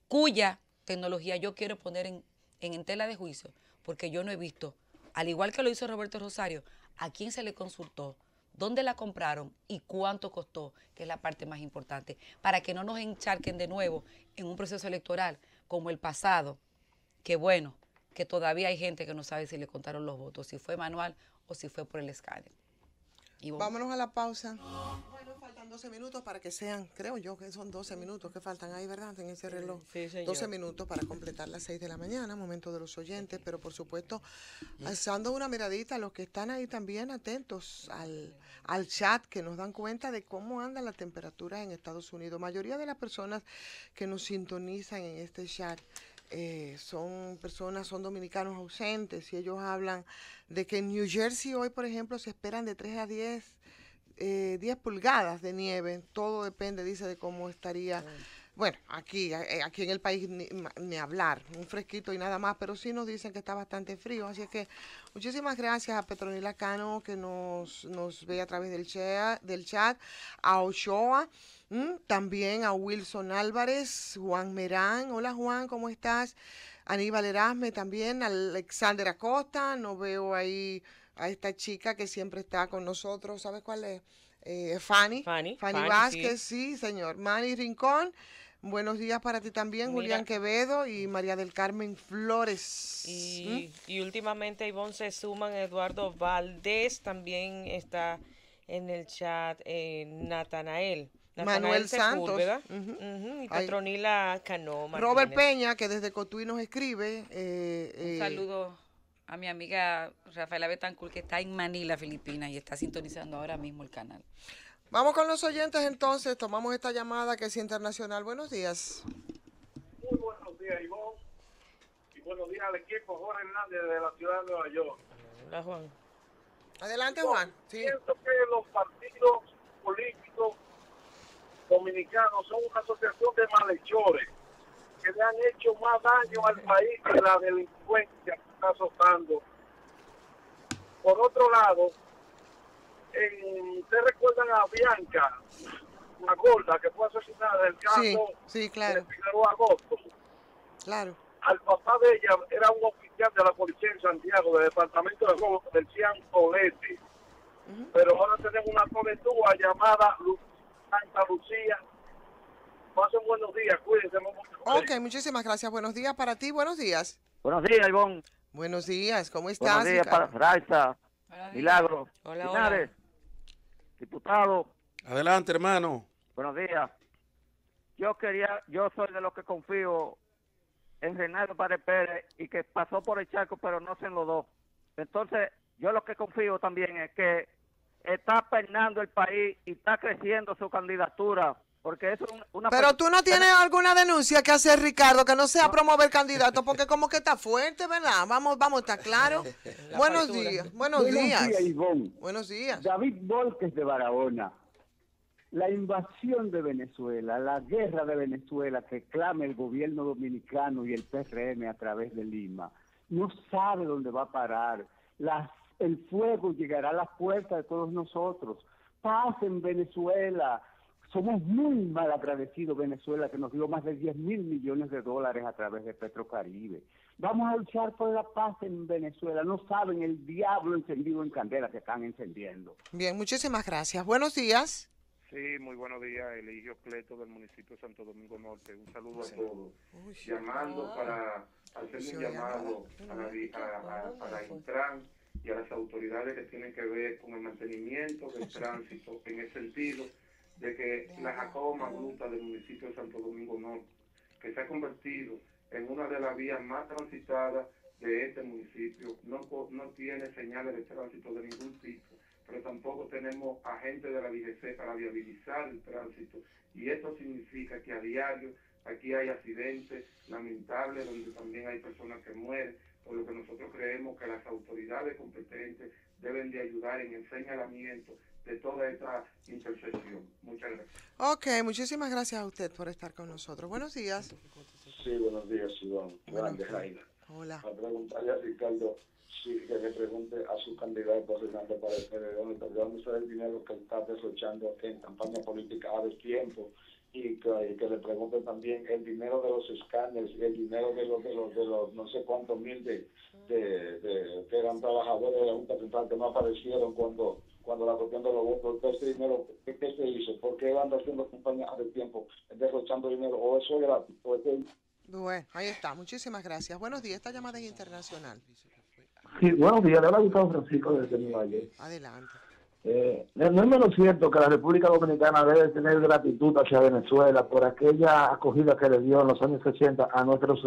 cuya tecnología yo quiero poner en tela de juicio, porque yo no he visto, al igual que lo hizo Roberto Rosario, a quién se le consultó, dónde la compraron y cuánto costó, que es la parte más importante, para que no nos encharquen de nuevo en un proceso electoral como el pasado, que bueno, que todavía hay gente que no sabe si le contaron los votos, si fue manual o si fue por el escáner. Vámonos a la pausa. Bueno, faltan 12 minutos para que sean, creo yo que son 12 minutos que faltan ahí, ¿verdad? En ese reloj. Sí, señor. 12 minutos para completar las 6 de la mañana, momento de los oyentes, pero por supuesto, alzando una miradita a los que están ahí también atentos al chat, que nos dan cuenta de cómo anda la temperatura en Estados Unidos. La mayoría de las personas que nos sintonizan en este chat son dominicanos ausentes, y ellos hablan de que en New Jersey hoy, por ejemplo, se esperan de 3 a 10 pulgadas de nieve. Todo depende, dice, de cómo estaría Bueno, aquí en el país ni hablar, un fresquito y nada más, pero sí nos dicen que está bastante frío. Así es que muchísimas gracias a Petronila Cano que nos ve a través del chat, a Ochoa, también a Wilson Álvarez, Juan Merán. Hola Juan, ¿cómo estás? Aníbal Erasme también, Alexander Acosta, no veo ahí a esta chica que siempre está con nosotros, ¿sabes cuál es? Fanny Vázquez, sí, señor. Manny Rincón, buenos días para ti también. Mira, Julián Quevedo y María del Carmen Flores. Y últimamente, Ivonne, se suman Eduardo Valdés, también está en el chat Natanael Manuel Santos, ¿verdad? Y Petronila Cano. Robert Peña, que desde Cotuí nos escribe. Un saludo a mi amiga Rafaela Betancourt, que está en Manila, Filipinas, y está sintonizando ahora mismo el canal. Vamos con los oyentes entonces, tomamos esta llamada que es internacional. Buenos días. Muy buenos días, Ivonne. Y buenos días al equipo Jorge Hernández de la ciudad de Nueva York. Hola, Juan. Adelante, Juan. Sí. Pienso que los partidos políticos dominicanos son una asociación de malhechores que le han hecho más daño al país que la delincuencia que está azotando. Por otro lado, ¿ustedes recuerdan a Bianca, una gorda que fue asesinada en el caso sí, claro, de Figueroa Agosto? Claro. Al papá de ella era un oficial de la policía en Santiago, del departamento de robo, decían Olete. Pero ahora tenemos una cobertura llamada Santa Lucía. Pasen buenos días, cuídense mucho. Ok, muchísimas gracias. Buenos días para ti, buenos días. Buenos días, Ivonne. Buenos días, ¿cómo estás? Buenos días para Raiza, Milagro, hola, Linares, diputado. Adelante, hermano. Buenos días. Yo soy de los que confío en Reinaldo Pared Pérez y que pasó por el charco, pero no se enlodó. Entonces, yo lo que confío también es que está peinando el país y está creciendo su candidatura, porque eso es una... Pero tú no tienes alguna denuncia que hacer, Ricardo, que no sea promover candidato, porque como que está fuerte, ¿verdad? Vamos, está claro. Buenos días. Buenos días, Ivonne. Buenos días. David Volques de Barahona. La invasión de Venezuela, la guerra de Venezuela que clama el gobierno dominicano y el PRM a través de Lima, no sabe dónde va a parar. El fuego llegará a las puertas de todos nosotros. Paz en Venezuela. Somos muy mal agradecidos, Venezuela, que nos dio más de 10,000 millones de dólares a través de Petrocaribe. Vamos a luchar por la paz en Venezuela. No saben el diablo encendido en candela que están encendiendo. Bien, muchísimas gracias. Buenos días. Sí, muy buenos días, Eligio Cleto del municipio de Santo Domingo Norte. Un saludo a todos. Llamando para hacer un llamado a Intran y a las autoridades que tienen que ver con el mantenimiento del tránsito, en el sentido de que la Jacobo Magluta del municipio de Santo Domingo Norte, que se ha convertido en una de las vías más transitadas de este municipio, no tiene señales de tránsito de ningún tipo, pero tampoco tenemos agentes de la DGC para viabilizar el tránsito, y esto significa que a diario aquí hay accidentes lamentables donde también hay personas que mueren, por lo que nosotros creemos que las autoridades competentes deben de ayudar en el señalamiento de toda esta intersección. Muchas gracias. Ok, muchísimas gracias a usted por estar con nosotros. Buenos días. Sí, buenos días, Iván. Grande Jaina. Hola. A preguntarle a Ricardo, que le pregunte a su candidato Reinaldo Pared Pérez de dónde sale el dinero que está derrochando en campaña política a destiempo, y que le pregunte también el dinero de los escáneres, el dinero de los no sé cuántos mil que eran trabajadores de la Junta Central que no aparecieron cuando la cuestión de los votos. Este dinero, ¿qué se hizo? ¿Por qué anda haciendo campaña a destiempo, derrochando dinero? ¿O eso es gratis? Bueno, ahí está. Muchísimas gracias. Buenos días. Esta llamada es internacional. Sí, buenos días. Le habla Gustavo Francisco desde Nueva York. Adelante. No es menos cierto que la República Dominicana debe tener gratitud hacia Venezuela por aquella acogida que le dio en los años 60 a nuestros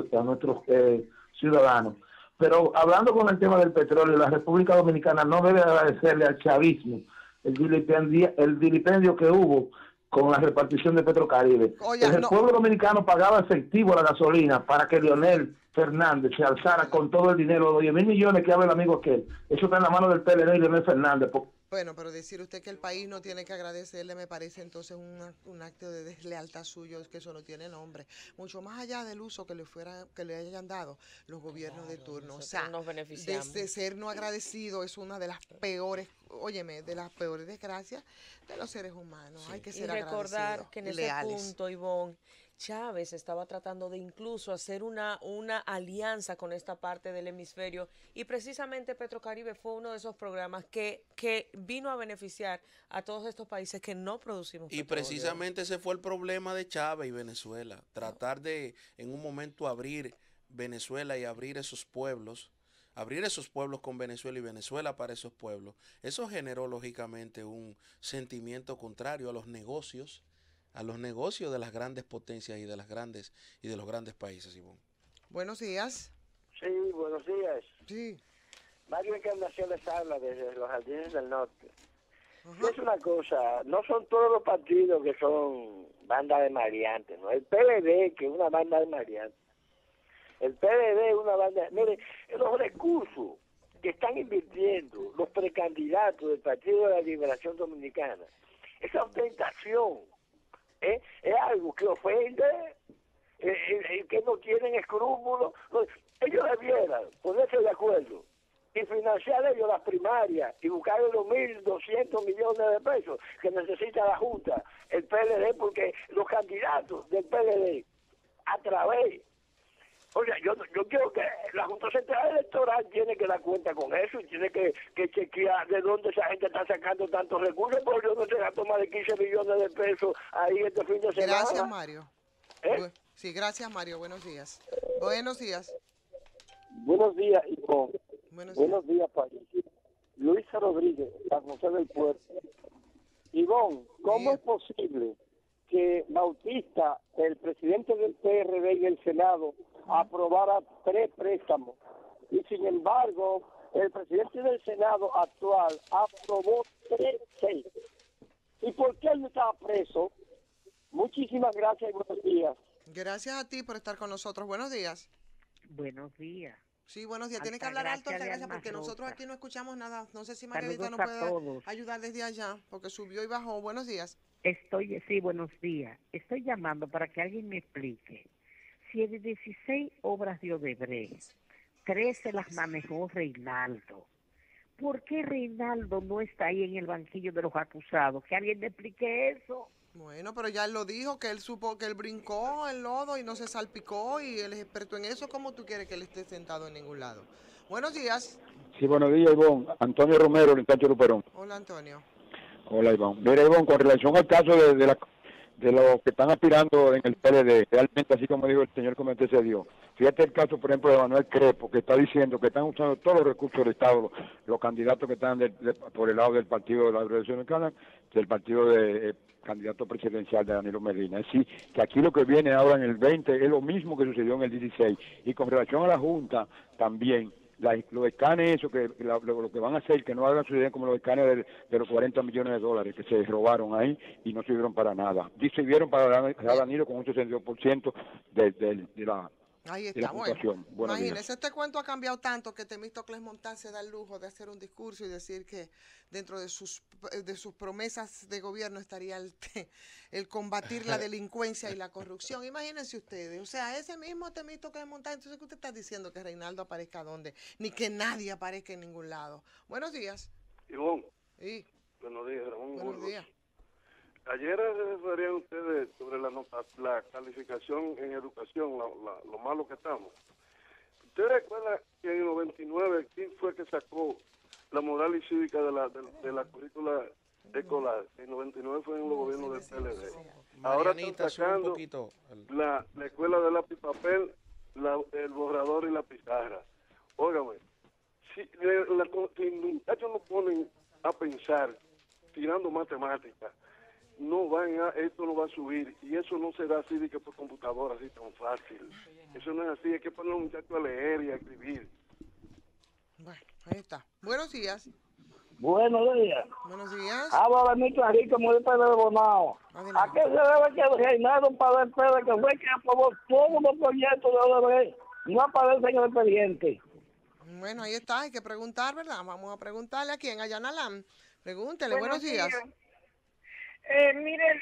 ciudadanos. Pero hablando con el tema del petróleo, la República Dominicana no debe agradecerle al chavismo el vilipendio que hubo con la repartición de Petrocaribe. El pueblo dominicano pagaba efectivo la gasolina para que Leonel Fernández se alzara con todo el dinero, los 10,000 millones que habla el amigo aquel. Eso está en la mano del PLD y Leonel Fernández, Bueno, pero decir usted que el país no tiene que agradecerle me parece entonces un acto de deslealtad suyo, que eso no tiene nombre. Mucho más allá del uso que le hayan dado los gobiernos de turno. O sea, desde ser no agradecido es una de las peores, óyeme, de las peores desgracias de los seres humanos. Sí. Hay que ser agradecidos. Y recordar que en ese punto, Ivonne, Chávez estaba tratando de incluso hacer una alianza con esta parte del hemisferio, y precisamente Petrocaribe fue uno de esos programas que vino a beneficiar a todos estos países que no producimos petróleo. Y precisamente ese fue el problema de Chávez y Venezuela, tratar de en un momento abrir Venezuela y abrir esos pueblos con Venezuela y Venezuela para esos pueblos. Eso generó lógicamente un sentimiento contrario a los negocios de las grandes potencias y de los grandes países, Ivonne. Buenos días. Sí, buenos días. Sí. Mario Encarnación les habla desde los Jardines del Norte. Es una cosa, no son todos los partidos que son banda de maleantes, ¿no? El PLD, que es una banda de maleantes. El PLD es una banda... Mire, los recursos que están invirtiendo los precandidatos del Partido de la Liberación Dominicana, esa ostentación, es algo que ofende, que no tienen escrúpulos. Ellos debieran ponerse de acuerdo y financiar ellos las primarias y buscar los 1.200 millones de pesos que necesita la Junta, el PLD, porque los candidatos del PLD, a través... Oye, yo quiero que la Junta Central Electoral tiene que dar cuenta con eso y tiene que chequear de dónde esa gente está sacando tantos recursos, porque yo no se gastó más de 15 millones de pesos ahí este fin de semana. Gracias, Mario. Sí, gracias, Mario. Buenos días. Buenos días. Buenos días, Ivonne. Buenos días, país. Luisa Rodríguez, San José del Puerto. Ivonne, ¿cómo es posible que Bautista, el presidente del PRD y el Senado, aprobara 3 préstamos, y sin embargo el presidente del Senado actual aprobó 6? ¿Y por qué él no estaba preso? Muchísimas gracias y buenos días. Gracias a ti por estar con nosotros. Buenos días. Buenos días. Sí, buenos días. Tiene que hablar alto, gracias, porque nosotros aquí no escuchamos nada. No sé si Margarita nos puede ayudar desde allá, porque subió y bajó. Buenos días. Sí, buenos días. Estoy llamando para que alguien me explique. Si de 16 obras de Odebrecht, 13 las manejó Reinaldo, ¿por qué Reinaldo no está ahí en el banquillo de los acusados? Que alguien me explique eso. Bueno, pero ya él lo dijo, que él supo que él brincó el lodo y no se salpicó, y él es experto en eso. ¿Cómo tú quieres que él esté sentado en ningún lado? Buenos días. Sí, buenos días, Ivonne. Antonio Romero, el Tacho Luperón. Hola, Antonio. Hola, Ivonne. Mira, Ivonne, con relación al caso de los que están aspirando en el PLD, realmente, así como dijo el señor que me antecedió, fíjate el caso, por ejemplo, de Manuel Crepo, que está diciendo que están usando todos los recursos del Estado, los candidatos que están por el lado del Partido de la Revolución Dominicana, del partido de candidato presidencial de Danilo Medina. Es decir, que aquí lo que viene ahora en el 20 es lo mismo que sucedió en el 16. Y con relación a la Junta, también, los escanes, eso lo que van a hacer, que no hagan suceder como los escanes de los 40 millones de dólares que se robaron ahí y no sirvieron para nada. Sirvieron para dar a Danilo con un 62% de la... Ahí está, bueno. Imagínese, este cuento ha cambiado tanto que Temístocles Montán se da el lujo de hacer un discurso y decir que dentro de sus promesas de gobierno estaría el combatir la delincuencia y la corrupción. Imagínense ustedes, o sea, ese mismo Temístocles Montán. Entonces, ¿qué usted está diciendo? Que Reinaldo aparezca donde, ni que nadie aparezca en ningún lado. Buenos días. Ivonne. Sí. Buenos días, Ramón. Buenos días. Ayer se referían ustedes sobre la calificación en educación, lo malo que estamos. ¿Ustedes recuerdan que en el 99 quién fue que sacó la moral y cívica de la currícula escolar? En el 99 fue en los gobiernos del PLD. Ahora están sacando la escuela de lápiz y papel, el borrador y la pizarra. Óigame, si los muchachos nos ponen a pensar tirando matemáticas, esto no va a subir, y eso no se da así de que por computadora así tan fácil. Eso no es así, hay que poner a los muchachos a leer y a escribir. Bueno, ahí está. Buenos días. Buenos días. Buenos días. Habla de mi clarito, muy de Bonao. ¿A qué se debe que el Reinaldo para el PLD, que fue que aprobó todos los proyectos de Odebrecht, no aparece en el expediente? Bueno, ahí está, hay que preguntar, ¿verdad? Vamos a preguntarle a quién, a Yanalán. Pregúntele, buenos días. Miren,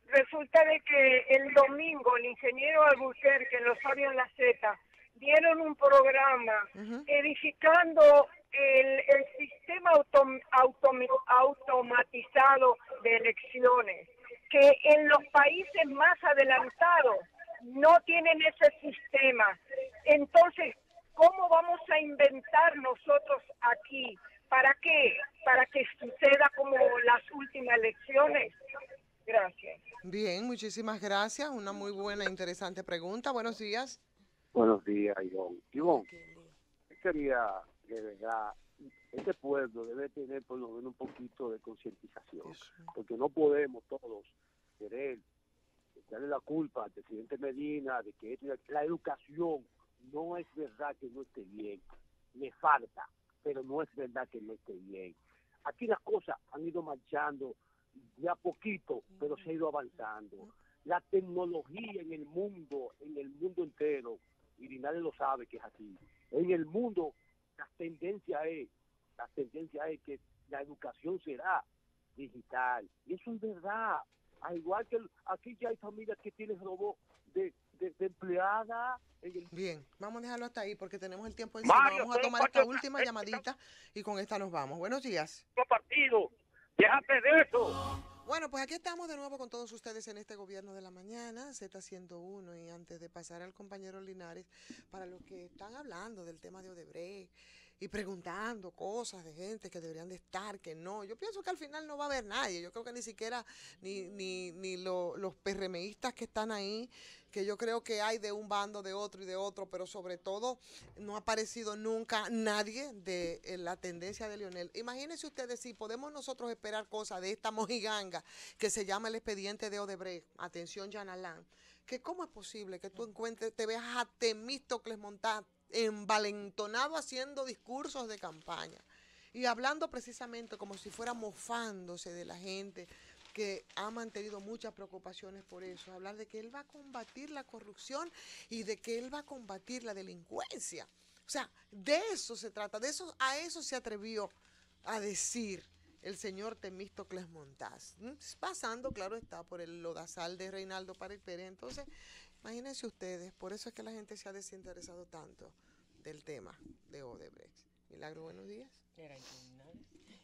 resulta de que el domingo el ingeniero Albuquerque en los Sabios en la Z dieron un programa edificando el sistema automatizado de elecciones, que en los países más adelantados no tienen ese sistema. Entonces, ¿cómo vamos a inventar nosotros aquí? ¿Para qué? Para que suceda como las últimas elecciones. Gracias. Bien, muchísimas gracias. Una muy buena, interesante pregunta. Buenos días. Buenos días, Ivonne. Ivonne, quería, de verdad, este pueblo debe tener por lo menos un poquito de concientización, porque no podemos todos querer darle la culpa al presidente Medina de que la educación no es verdad que no esté bien, le falta, pero no es verdad que no esté bien. Aquí las cosas han ido marchando de a poquito, pero se ha ido avanzando. La tecnología en el mundo entero, y nadie lo sabe que es así. En el mundo la tendencia es que la educación será digital, y eso es verdad. Al igual que aquí ya hay familias que tienen robots de empleada. Bien, vamos a dejarlo hasta ahí porque tenemos el tiempo encima. Mario, vamos a tomar esta última llamadita y con esta nos vamos. Buenos días. Partido, déjate de eso. Bueno, pues aquí estamos de nuevo con todos ustedes en este Gobierno de la Mañana, Z101, y antes de pasar al compañero Linares, para los que están hablando del tema de Odebrecht y preguntando cosas de gente que deberían de estar, que no, yo pienso que al final no va a haber nadie, yo creo que ni siquiera ni los PRMistas que están ahí, que yo creo que hay de un bando, de otro y de otro, pero sobre todo no ha aparecido nunca nadie de la tendencia de Leonel. Imagínense ustedes si podemos nosotros esperar cosas de esta mojiganga que se llama el expediente de Odebrecht, atención Jan Alain, que cómo es posible que tú encuentres, te veas a Temístocles Montaz envalentonado haciendo discursos de campaña y hablando precisamente como si fuera mofándose de la gente que ha mantenido muchas preocupaciones por eso, hablar de que él va a combatir la corrupción y de que él va a combatir la delincuencia. O sea, de eso se trata, a eso se atrevió a decir el señor Temístocles Montaz, pasando, claro está, por el lodazal de Reinaldo Párez Pérez. Entonces, imagínense ustedes, por eso es que la gente se ha desinteresado tanto del tema de Odebrecht. Milagro, buenos días.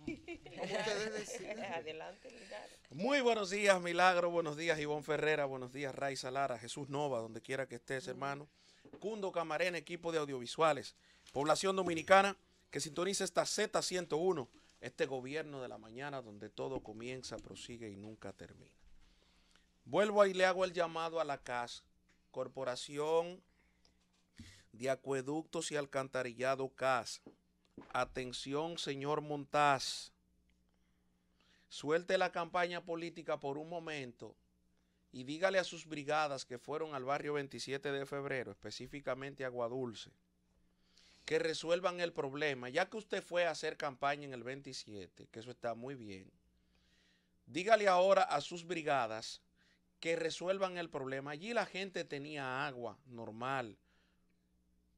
Como ustedes deciden. Adelante, Linares. Muy buenos días, Milagro. Buenos días, Ivonne Ferrera. Buenos días, Raiza Lara, Jesús Nova, donde quiera que estés, hermano. Cundo Camarena, equipo de audiovisuales. Población dominicana que sintoniza esta Z101, este Gobierno de la Mañana, donde todo comienza, prosigue y nunca termina. Vuelvo y le hago el llamado a la CAS, Corporación de Acueductos y Alcantarillado CAS. Atención, señor Montaz. Suelte la campaña política por un momento y dígale a sus brigadas que fueron al barrio 27 de febrero, específicamente a Aguadulce, que resuelvan el problema. Ya que usted fue a hacer campaña en el 27, que eso está muy bien, dígale ahora a sus brigadas que resuelvan el problema. Allí la gente tenía agua normal,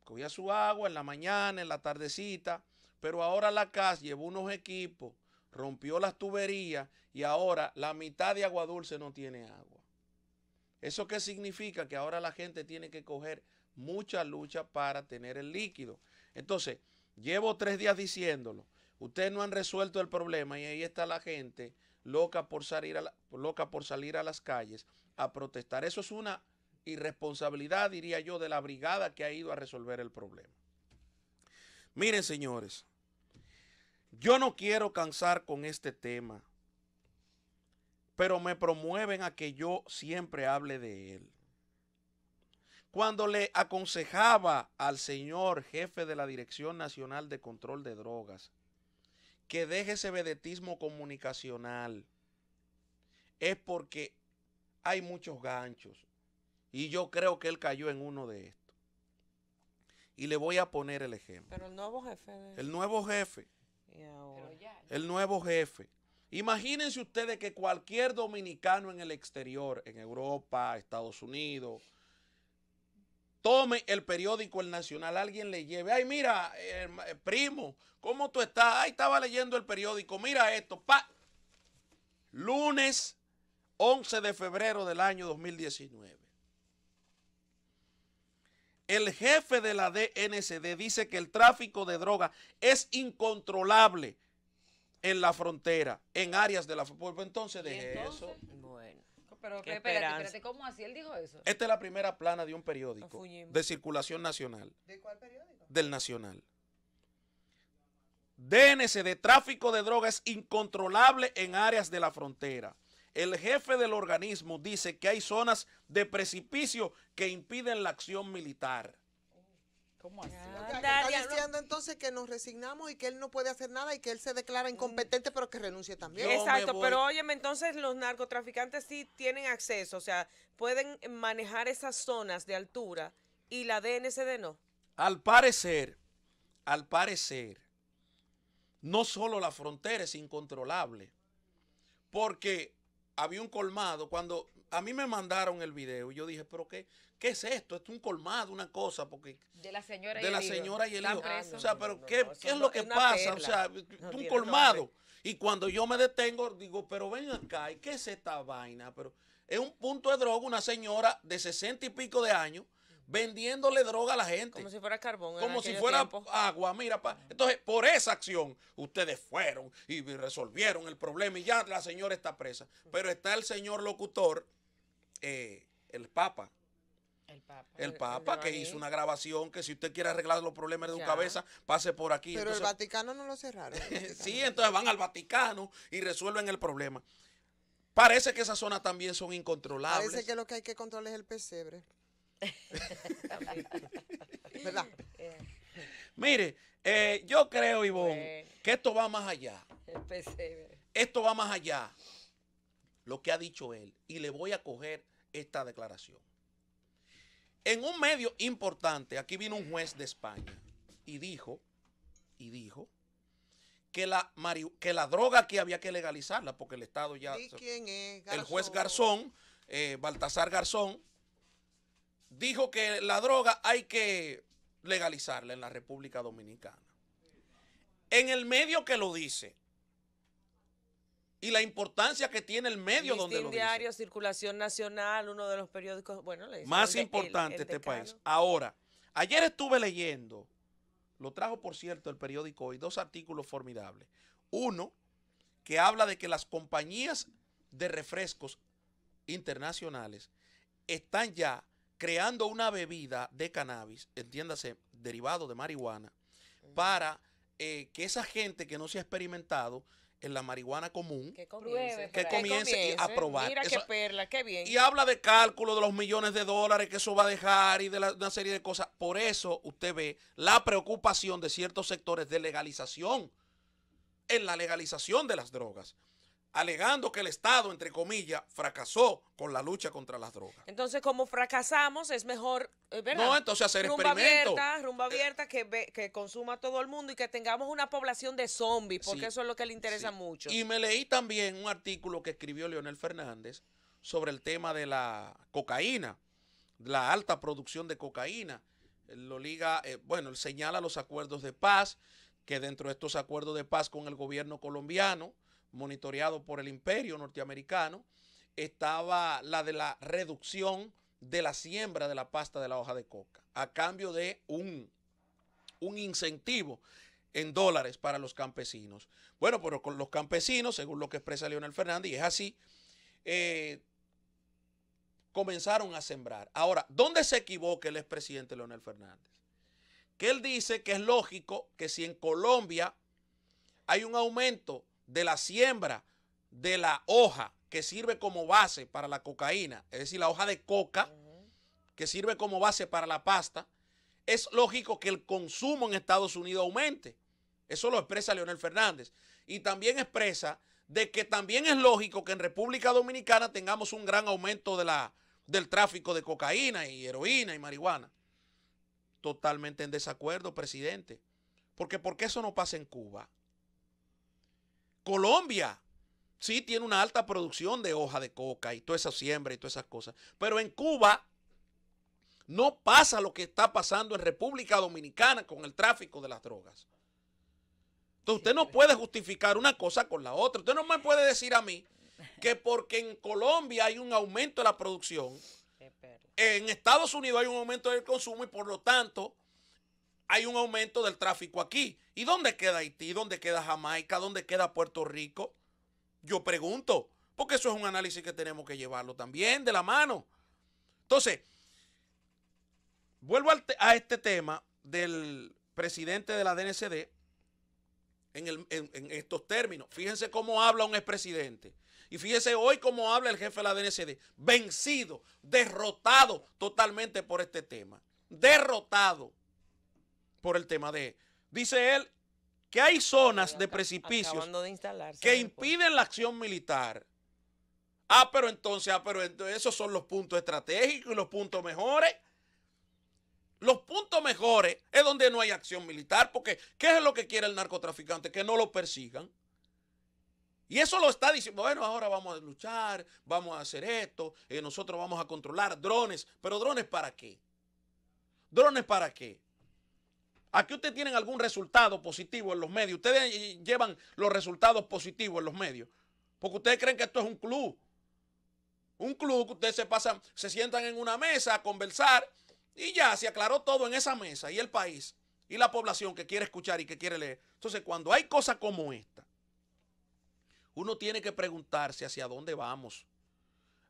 cogía su agua en la mañana, en la tardecita, pero ahora la CAS llevó unos equipos, rompió las tuberías y ahora la mitad de Aguadulce no tiene agua. ¿Eso qué significa? Que ahora la gente tiene que coger mucha lucha para tener el líquido. Entonces, llevo 3 días diciéndolo, ustedes no han resuelto el problema y ahí está la gente loca por salir a las calles a protestar. Eso es una irresponsabilidad, diría yo, de la brigada que ha ido a resolver el problema. Miren, señores, yo no quiero cansar con este tema, pero me promueven a que yo siempre hable de él. Cuando le aconsejaba al señor jefe de la Dirección Nacional de Control de Drogas que deje ese vedetismo comunicacional, es porque hay muchos ganchos. Y yo creo que él cayó en uno de estos. Y le voy a poner el ejemplo. Pero el nuevo jefe. El nuevo jefe. El nuevo jefe. Imagínense ustedes que cualquier dominicano en el exterior, en Europa, Estados Unidos, tome el periódico El Nacional, alguien le lleve, ay, mira, primo, ¿cómo tú estás? Ay, estaba leyendo el periódico, mira esto, lunes 11 de febrero del año 2019. El jefe de la DNCD dice que el tráfico de droga es incontrolable en la frontera, en áreas de la frontera. Pues entonces deje eso. Bueno. Pero espérate, ¿cómo así? ¿Él dijo eso? Esta es la primera plana de un periódico de circulación nacional. ¿De cuál periódico? Del Nacional. DNCD, tráfico de droga es incontrolable en áreas de la frontera. El jefe del organismo dice que hay zonas de precipicio que impiden la acción militar. ¿Cómo así? Está diciendo entonces que nos resignamos y que él no puede hacer nada y que él se declara incompetente, pero que renuncie también. Exacto, pero óyeme, entonces los narcotraficantes sí tienen acceso, o sea, pueden manejar esas zonas de altura y la DNCD no. Al parecer, no solo la frontera es incontrolable, porque había un colmado, cuando a mí me mandaron el video, yo dije, pero ¿qué es esto? Esto es un colmado, una cosa, porque de la señora y el hijo. O sea, pero no, ¿qué es lo que pasa? O sea, un colmado. Y cuando yo me detengo, digo, pero ven acá, ¿y qué es esta vaina? Pero es un punto de droga, una señora de 60 y pico de años, vendiéndole droga a la gente. Como si fuera carbón. Como si fuera agua, mira. Entonces, por esa acción, ustedes fueron y resolvieron el problema y ya la señora está presa. Pero está el señor locutor, el Papa. El Papa que hizo una grabación que si usted quiere arreglar los problemas de su cabeza, pase por aquí. Pero entonces, el Vaticano no lo cerraron. Sí, entonces van al Vaticano y resuelven el problema. Parece que esas zonas también son incontrolables. Parece que lo que hay que controlar es el pesebre. ¿Verdad? Mire, yo creo, Ivonne, que esto va más allá. El pesebre. Esto va más allá. Lo que ha dicho él. Y le voy a coger esta declaración. En un medio importante, aquí vino un juez de España y dijo que la droga aquí había que legalizarla porque el Estado ya... ¿Y quién es? El juez Garzón, Baltasar Garzón, dijo que la droga hay que legalizarla en la República Dominicana. En el medio que lo dice y la importancia que tiene el medio donde lo Diario, dice. Circulación Nacional, uno de los periódicos, bueno, más importante de este país. Ahora, ayer estuve leyendo, lo trajo por cierto el periódico Hoy, 2 artículos formidables. Uno, que habla de que las compañías de refrescos internacionales están ya creando una bebida de cannabis, entiéndase, derivado de marihuana, para que esa gente que no se ha experimentado en la marihuana común, que comience a probar. Mira qué perla, qué bien. Y habla de cálculo de los millones de dólares que eso va a dejar y de una serie de cosas. Por eso usted ve la preocupación de ciertos sectores de legalización, en la legalización de las drogas, alegando que el Estado, entre comillas, fracasó con la lucha contra las drogas. Entonces, como fracasamos, es mejor, ¿verdad? No, entonces hacer experimentos. Rumba abierta, que consuma todo el mundo y que tengamos una población de zombies, porque eso es lo que le interesa mucho. Y me leí también un artículo que escribió Leonel Fernández sobre el tema de la cocaína, la alta producción de cocaína. Él lo liga, él señala los acuerdos de paz, que dentro de estos acuerdos de paz con el gobierno colombiano, monitoreado por el imperio norteamericano, estaba la de la reducción de la siembra de la pasta de la hoja de coca, a cambio de un incentivo en dólares para los campesinos. Bueno, pero con los campesinos, según lo que expresa Leonel Fernández, y es así, comenzaron a sembrar. Ahora, ¿dónde se equivoca el expresidente Leonel Fernández? Que él dice que es lógico que si en Colombia hay un aumento de la siembra de la hoja que sirve como base para la cocaína, es decir, la hoja de coca que sirve como base para la pasta, es lógico que el consumo en Estados Unidos aumente. Eso lo expresa Leonel Fernández. Y también expresa de que también es lógico que en República Dominicana tengamos un gran aumento del tráfico de cocaína y heroína y marihuana. Totalmente en desacuerdo, presidente. Porque ¿por qué eso no pasa en Cuba? Colombia sí tiene una alta producción de hoja de coca y toda esa siembra y todas esas cosas. Pero en Cuba no pasa lo que está pasando en República Dominicana con el tráfico de las drogas. Entonces usted no puede justificar una cosa con la otra. Usted no me puede decir a mí que porque en Colombia hay un aumento de la producción, en Estados Unidos hay un aumento del consumo y por lo tanto hay un aumento del tráfico aquí. ¿Y dónde queda Haití? ¿Dónde queda Jamaica? ¿Dónde queda Puerto Rico? Yo pregunto, porque eso es un análisis que tenemos que llevarlo también de la mano. Entonces, vuelvo a este tema del presidente de la DNCD en estos términos. Fíjense cómo habla un expresidente. Y fíjense hoy cómo habla el jefe de la DNCD. Vencido, derrotado totalmente por este tema. Derrotado por el tema de... Dice él que hay zonas de precipicios que impiden la acción militar. Pero entonces esos son los puntos estratégicos y los puntos mejores. Los puntos mejores es donde no hay acción militar, porque ¿qué es lo que quiere el narcotraficante? Que no lo persigan. Y eso lo está diciendo, bueno, ahora vamos a luchar, vamos a hacer esto, nosotros vamos a controlar drones. ¿Pero drones para qué? ¿Drones para qué? Aquí ustedes tienen algún resultado positivo en los medios. Ustedes llevan los resultados positivos en los medios. Porque ustedes creen que esto es un club. Un club que ustedes se sientan en una mesa a conversar y ya se aclaró todo en esa mesa. Y el país y la población que quiere escuchar y que quiere leer. Entonces, cuando hay cosas como esta, uno tiene que preguntarse hacia dónde vamos.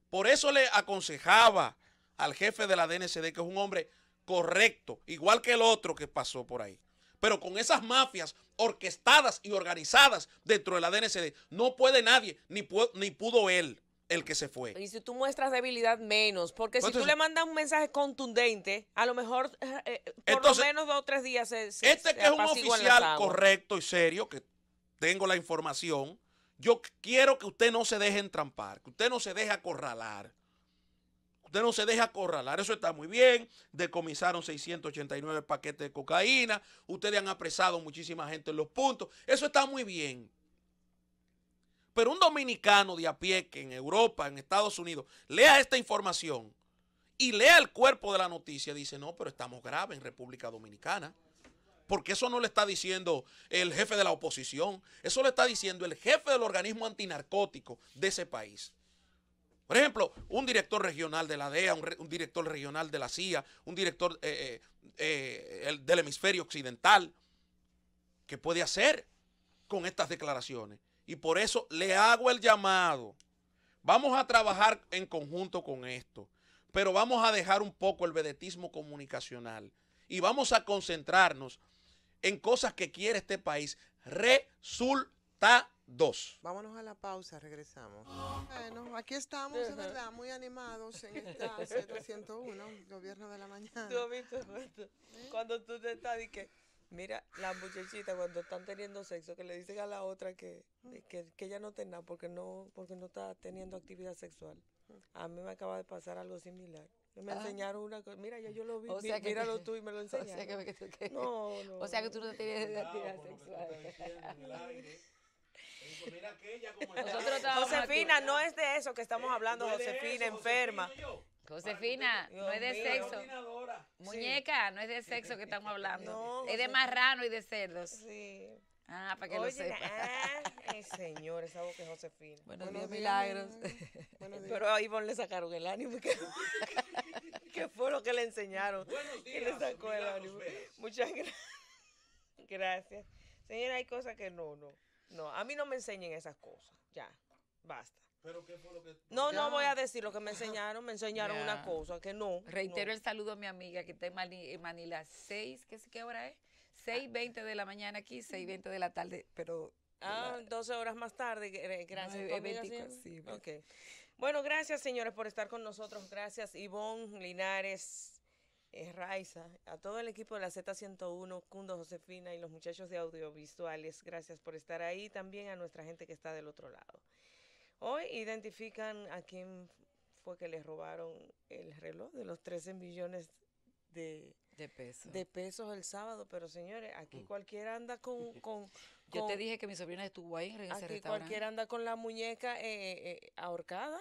Por eso le aconsejaba al jefe de la DNCD, que es un hombre correcto, igual que el otro que pasó por ahí. Pero con esas mafias orquestadas y organizadas dentro de la DNCD, no puede nadie, ni pudo él, el que se fue. Y si tú muestras debilidad, menos. Porque si tú le mandas un mensaje contundente, a lo mejor por lo menos 2 o 3 días se que es un oficial correcto y serio, que tengo la información, yo quiero que usted no se deje entrampar, que usted no se deje acorralar. Usted no se deje acorralar, eso está muy bien. Decomisaron 689 paquetes de cocaína. Ustedes han apresado muchísima gente en los puntos. Eso está muy bien. Pero un dominicano de a pie que en Europa, en Estados Unidos, lea esta información y lea el cuerpo de la noticia, dice, no, pero estamos graves en República Dominicana. Porque eso no le está diciendo el jefe de la oposición, eso le está diciendo el jefe del organismo antinarcótico de ese país. Por ejemplo, un director regional de la DEA, un director regional de la CIA, un director del hemisferio occidental, ¿qué puede hacer con estas declaraciones? Y por eso le hago el llamado. Vamos a trabajar en conjunto con esto, pero vamos a dejar un poco el vedetismo comunicacional y vamos a concentrarnos en cosas que quiere este país. Resultados. Vámonos a la pausa, regresamos. Bueno, aquí estamos, de verdad, muy animados en esta Z101, Gobierno de la Mañana. ¿Tú has visto esto? Cuando tú te estás y que, mira, las muchachitas cuando están teniendo sexo, que le dicen a la otra que ella no tenga porque no está teniendo actividad sexual. A mí me acaba de pasar algo similar. Me enseñaron una cosa. Mira, ya yo lo vi. Míralo tú y me lo enseñaron. O sea que tú no tienes actividad sexual. Josefina, no es de eso que estamos hablando, Josefina, enferma. Josefina, no es de sexo. Muñeca, no es de sexo que estamos hablando. Es de marrano y de cerdos. Sí. Para que lo sepa. Señor, esa boca es Josefina. Buenos días, Milagros. Pero a Ivonne le sacaron el ánimo. ¿Qué fue lo que le enseñaron? ¿Qué le sacó el ánimo? Muchas gracias. Señora, hay cosas que no. A mí no me enseñen esas cosas. Ya, basta. ¿Pero qué fue lo que...? No voy a decir lo que me enseñaron. Me enseñaron una cosa que no. Reitero el saludo a mi amiga que está en Manila. 6, ¿qué hora es? 6:20 de la mañana aquí, 6:20 de la tarde, pero... 12 horas más tarde, gracias. 24, sí, okay. Bueno, gracias, señores, por estar con nosotros. Gracias, Ivonne, Linares, Raiza, a todo el equipo de la Z101, Cundo, Josefina y los muchachos de audiovisuales. Gracias por estar ahí. También a nuestra gente que está del otro lado. Hoy identifican a quién fue que les robaron el reloj de los 13 millones de pesos el sábado, pero señores, aquí cualquiera anda con yo te dije que mi sobrina estuvo ahí en ese restaurante. Aquí cualquiera anda con la muñeca ahorcada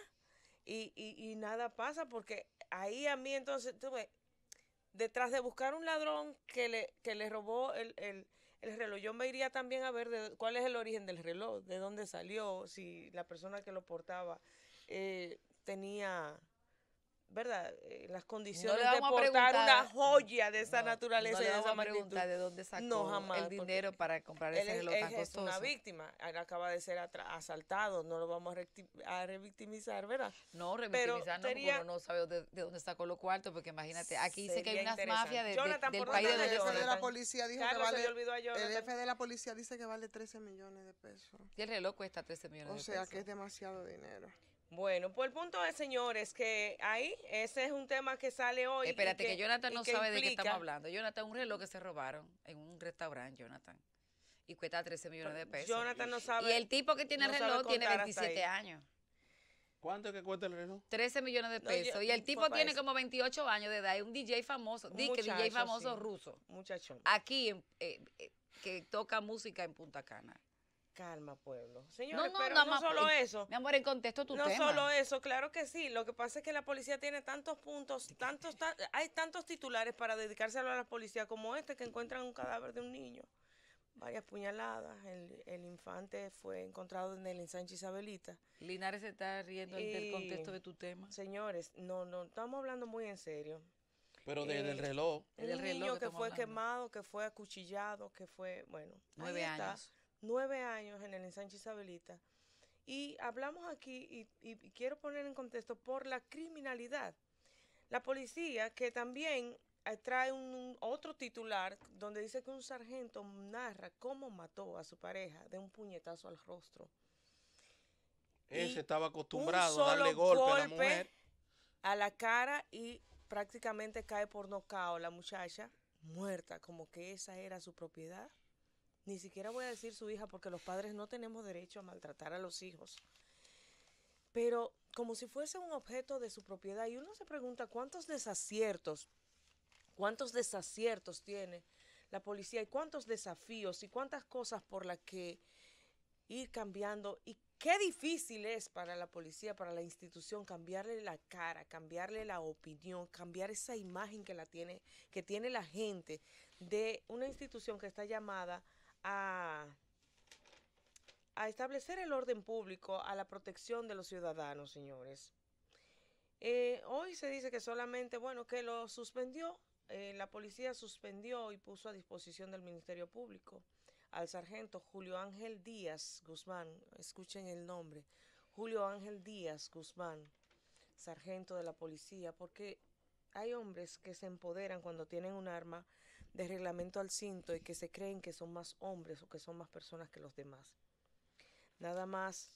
y nada pasa, porque ahí a mí entonces, tú ves, detrás de buscar un ladrón que le robó el reloj. Yo me iría también a ver cuál es el origen del reloj, de dónde salió, si la persona que lo portaba tenía, ¿verdad?, las condiciones de portar una joya de esa naturaleza y de esa magnitud. Preguntar de dónde sacó el dinero para comprar ese reloj tan costoso. Él es una víctima, él acaba de ser asaltado, no lo vamos a revictimizar, ¿verdad? No, revictimizar no, porque uno no sabe de dónde sacó los cuartos, porque imagínate, aquí dice que hay unas mafias del país de el jefe de la policía dijo que vale, el jefe de la policía dice que vale 13 millones de pesos. Y el reloj cuesta 13 millones de pesos. O sea que es demasiado dinero. Bueno, pues el punto es, señores, que ahí ese es un tema que sale hoy. Espérate, que Jonathan no sabe de qué estamos hablando. Jonathan, un reloj que se robaron en un restaurante, Jonathan, y cuesta 13 millones de pesos. Jonathan no sabe. Y el tipo que tiene el reloj tiene 27 años. ¿Cuánto es que cuesta el reloj? 13 millones de pesos. Y el tipo tiene como 28 años de edad. Es un DJ famoso, DJ famoso ruso. Muchachón. Aquí, que toca música en Punta Cana. Calma, pueblo. Señores, pero no solo eso. Mi amor, en contexto tu tema. No solo eso, claro que sí. Lo que pasa es que la policía tiene tantos puntos, hay tantos titulares para dedicárselo a la policía como este, que encuentran un cadáver de un niño. Varias puñaladas. El infante fue encontrado en el ensanche Isabelita. Linares se está riendo del contexto de tu tema. Señores, no, estamos hablando muy en serio. Pero del reloj. Un niño que fue quemado, que fue acuchillado, que fue, bueno. 9 años. 9 años en el ensanche Isabelita. Y hablamos aquí, y quiero poner en contexto, por la criminalidad. La policía, que también trae otro titular, donde dice que un sargento narra cómo mató a su pareja de un puñetazo al rostro. Ese estaba acostumbrado a darle golpe a la mujer. A la cara, y prácticamente cae por nocaut la muchacha, muerta, como que esa era su propiedad. Ni siquiera voy a decir su hija, porque los padres no tenemos derecho a maltratar a los hijos. Pero como si fuese un objeto de su propiedad. Y uno se pregunta cuántos desaciertos tiene la policía, y cuántos desafíos y cuántas cosas por las que ir cambiando. Y qué difícil es para la policía, para la institución, cambiarle la cara, cambiarle la opinión, cambiar esa imagen que tiene la gente de una institución que está llamada a establecer el orden público, a la protección de los ciudadanos, señores. Hoy se dice que solamente, que lo suspendió, la policía suspendió y puso a disposición del Ministerio Público al sargento Julio Ángel Díaz Guzmán. Escuchen el nombre, Julio Ángel Díaz Guzmán, sargento de la policía, porque hay hombres que se empoderan cuando tienen un arma de reglamento al cinto y que se creen que son más hombres o que son más personas que los demás. Nada más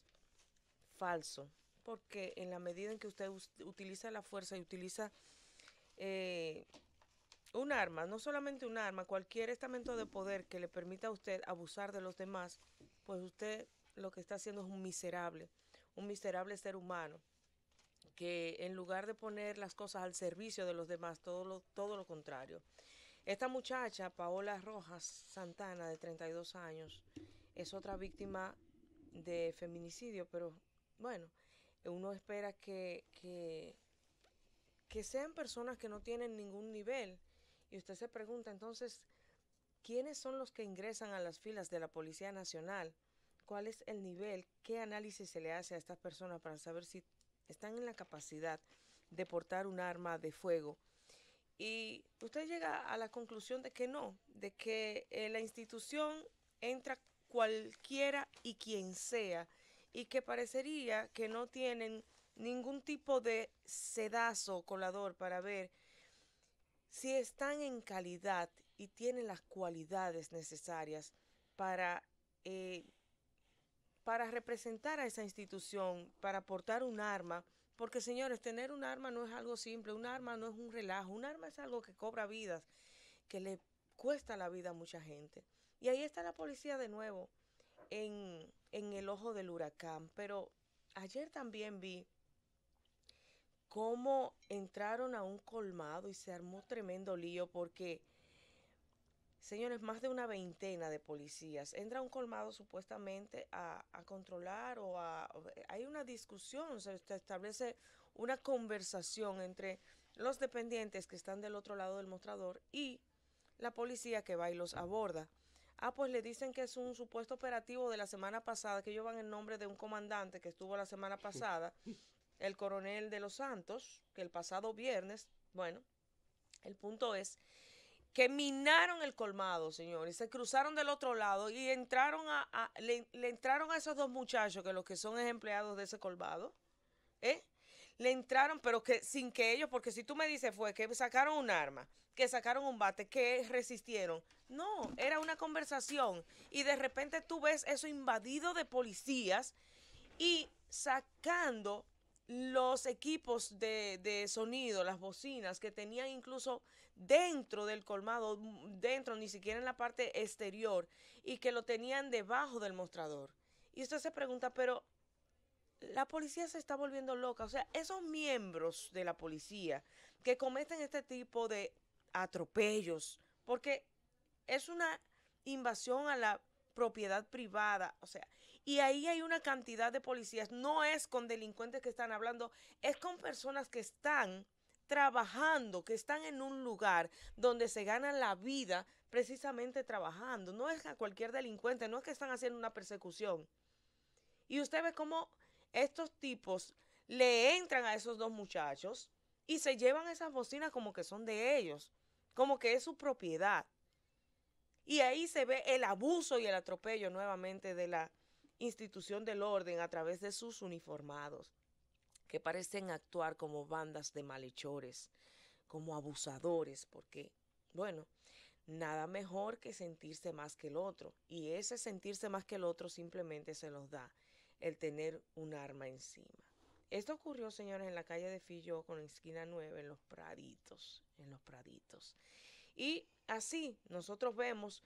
falso, porque en la medida en que usted utiliza la fuerza y utiliza un arma, no solamente un arma, cualquier estamento de poder que le permita a usted abusar de los demás, pues usted lo que está haciendo es un miserable ser humano, que en lugar de poner las cosas al servicio de los demás, todo lo contrario. Esta muchacha, Paola Rojas Santana, de 32 años, es otra víctima de feminicidio, pero bueno, uno espera que sean personas que no tienen ningún nivel. Y usted se pregunta, entonces, ¿quiénes son los que ingresan a las filas de la Policía Nacional? ¿Cuál es el nivel? ¿Qué análisis se le hace a estas personas para saber si están en la capacidad de portar un arma de fuego? Y usted llega a la conclusión de que no, de que la institución entra cualquiera y quien sea, y que parecería que no tienen ningún tipo de sedazo colador para ver si están en calidad y tienen las cualidades necesarias para representar a esa institución, para portar un arma. Porque, señores, tener un arma no es algo simple, un arma no es un relajo, un arma es algo que cobra vidas, que le cuesta la vida a mucha gente. Y ahí está la policía de nuevo, en el ojo del huracán. Pero ayer también vi cómo entraron a un colmado y se armó tremendo lío porque, señores, más de una veintena de policías entra a un colmado supuestamente a controlar hay una discusión, se establece una conversación entre los dependientes que están del otro lado del mostrador y la policía que va y los aborda. Pues le dicen que es un supuesto operativo de la semana pasada, que ellos van en nombre de un comandante que estuvo la semana pasada, el coronel de los Santos, que el pasado viernes, bueno, el punto es que minaron el colmado, señores, se cruzaron del otro lado y entraron le entraron a esos dos muchachos, que los que son empleados de ese colmado, le entraron, pero que sin que ellos, porque si tú me dices fue que sacaron un arma, que sacaron un bate, que resistieron. No, era una conversación y de repente tú ves eso invadido de policías y sacando los equipos de sonido, las bocinas que tenían incluso dentro del colmado, dentro, ni siquiera en la parte exterior, y que lo tenían debajo del mostrador. Y usted se pregunta, pero la policía se está volviendo loca. O sea, esos miembros de la policía que cometen este tipo de atropellos, porque es una invasión a la propiedad privada, o sea, y ahí hay una cantidad de policías, no es con delincuentes que están hablando, es con personas que están trabajando, que están en un lugar donde se ganan la vida precisamente trabajando, no es a cualquier delincuente, no es que están haciendo una persecución. Y usted ve cómo estos tipos le entran a esos dos muchachos y se llevan esas bocinas como que son de ellos, como que es su propiedad. Y ahí se ve el abuso y el atropello nuevamente de la institución del orden a través de sus uniformados, que parecen actuar como bandas de malhechores, como abusadores, porque, bueno, nada mejor que sentirse más que el otro. Y ese sentirse más que el otro simplemente se los da el tener un arma encima. Esto ocurrió, señores, en la calle de Filló con la esquina 9, en Los Praditos. Y así nosotros vemos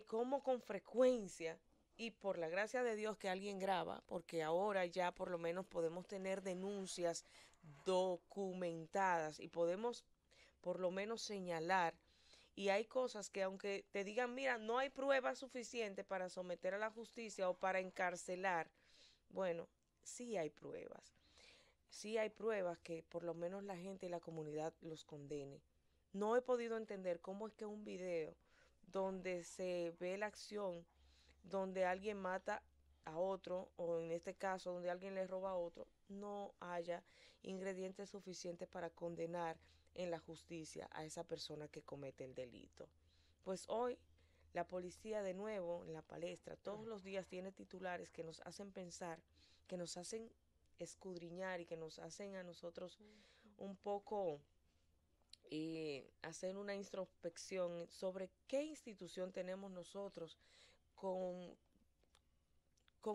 cómo con frecuencia, y por la gracia de Dios que alguien graba, porque ahora ya por lo menos podemos tener denuncias documentadas y podemos por lo menos señalar, y hay cosas que aunque te digan, mira, no hay pruebas suficientes para someter a la justicia o para encarcelar, bueno, sí hay pruebas. Sí hay pruebas que por lo menos la gente y la comunidad los condene. No he podido entender cómo es que un video donde se ve la acción, donde alguien mata a otro, o en este caso donde alguien le roba a otro, no haya ingredientes suficientes para condenar en la justicia a esa persona que comete el delito. Pues hoy la policía de nuevo en la palestra, todos los días tiene titulares que nos hacen pensar, que nos hacen escudriñar y que nos hacen a nosotros un poco hacer una introspección sobre qué institución tenemos nosotros con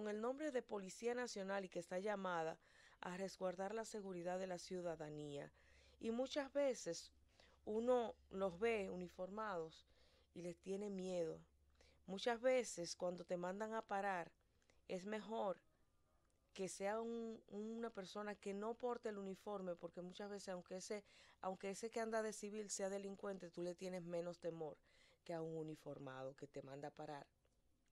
el nombre de Policía Nacional y que está llamada a resguardar la seguridad de la ciudadanía. Y muchas veces uno los ve uniformados y les tiene miedo. Muchas veces cuando te mandan a parar es mejor que sea una persona que no porte el uniforme, porque muchas veces aunque ese que anda de civil sea delincuente, tú le tienes menos temor que a un uniformado que te manda a parar,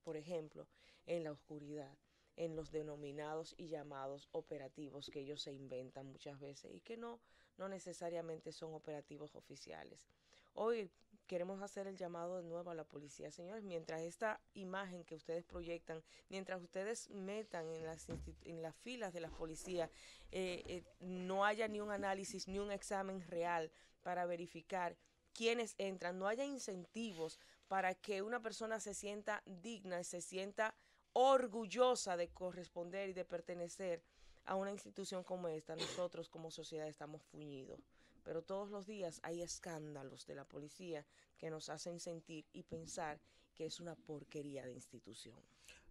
por ejemplo, en la oscuridad, en los denominados y llamados operativos que ellos se inventan muchas veces y que no necesariamente son operativos oficiales. Hoy queremos hacer el llamado de nuevo a la policía. Señores, mientras esta imagen que ustedes proyectan, mientras ustedes metan en las filas de la policía, no haya ni un análisis ni un examen real para verificar quiénes entran, no haya incentivos para que una persona se sienta digna y se sienta orgullosa de corresponder y de pertenecer a una institución como esta, nosotros como sociedad estamos fuñidos. Pero todos los días hay escándalos de la policía que nos hacen sentir y pensar que es una porquería de institución.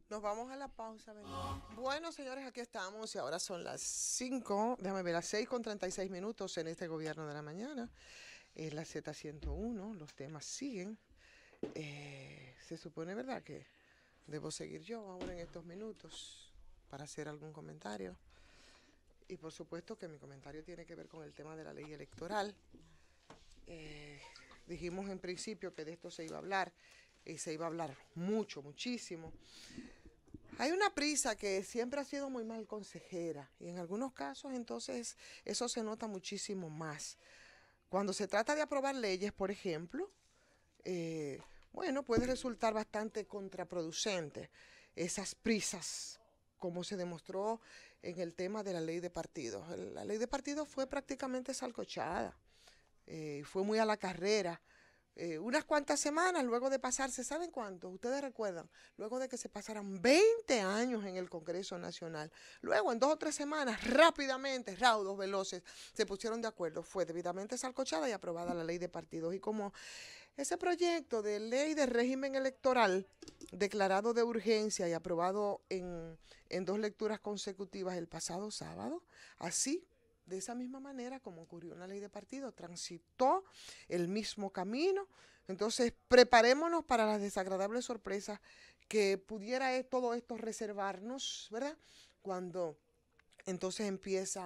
Nos vamos a la pausa, ¿verdad? Bueno, señores, aquí estamos y ahora son las 6:36 en este Gobierno de la Mañana. Es la Z101, los temas siguen. Se supone, ¿verdad?, que debo seguir yo ahora en estos minutos para hacer algún comentario. Y por supuesto que mi comentario tiene que ver con el tema de la ley electoral. Dijimos en principio que de esto se iba a hablar, y se iba a hablar muchísimo. Hay una prisa que siempre ha sido muy mal consejera, y en algunos casos entonces eso se nota muchísimo más. Cuando se trata de aprobar leyes, por ejemplo, bueno, puede resultar bastante contraproducente esas prisas, como se demostró en el tema de la ley de partidos. La ley de partidos fue prácticamente salcochada, fue muy a la carrera. Unas cuantas semanas luego de pasarse, ¿saben cuánto? Ustedes recuerdan, luego de que se pasaran 20 años en el Congreso Nacional, luego en 2 o 3 semanas, rápidamente, raudos, veloces, se pusieron de acuerdo. Fue debidamente salcochada y aprobada la ley de partidos. Y como ese proyecto de ley de régimen electoral declarado de urgencia y aprobado en 2 lecturas consecutivas el pasado sábado, así, de esa misma manera como ocurrió en la ley de partido, transitó el mismo camino. Entonces, preparémonos para las desagradables sorpresas que pudiera todo esto reservarnos, ¿verdad? Cuando entonces empiece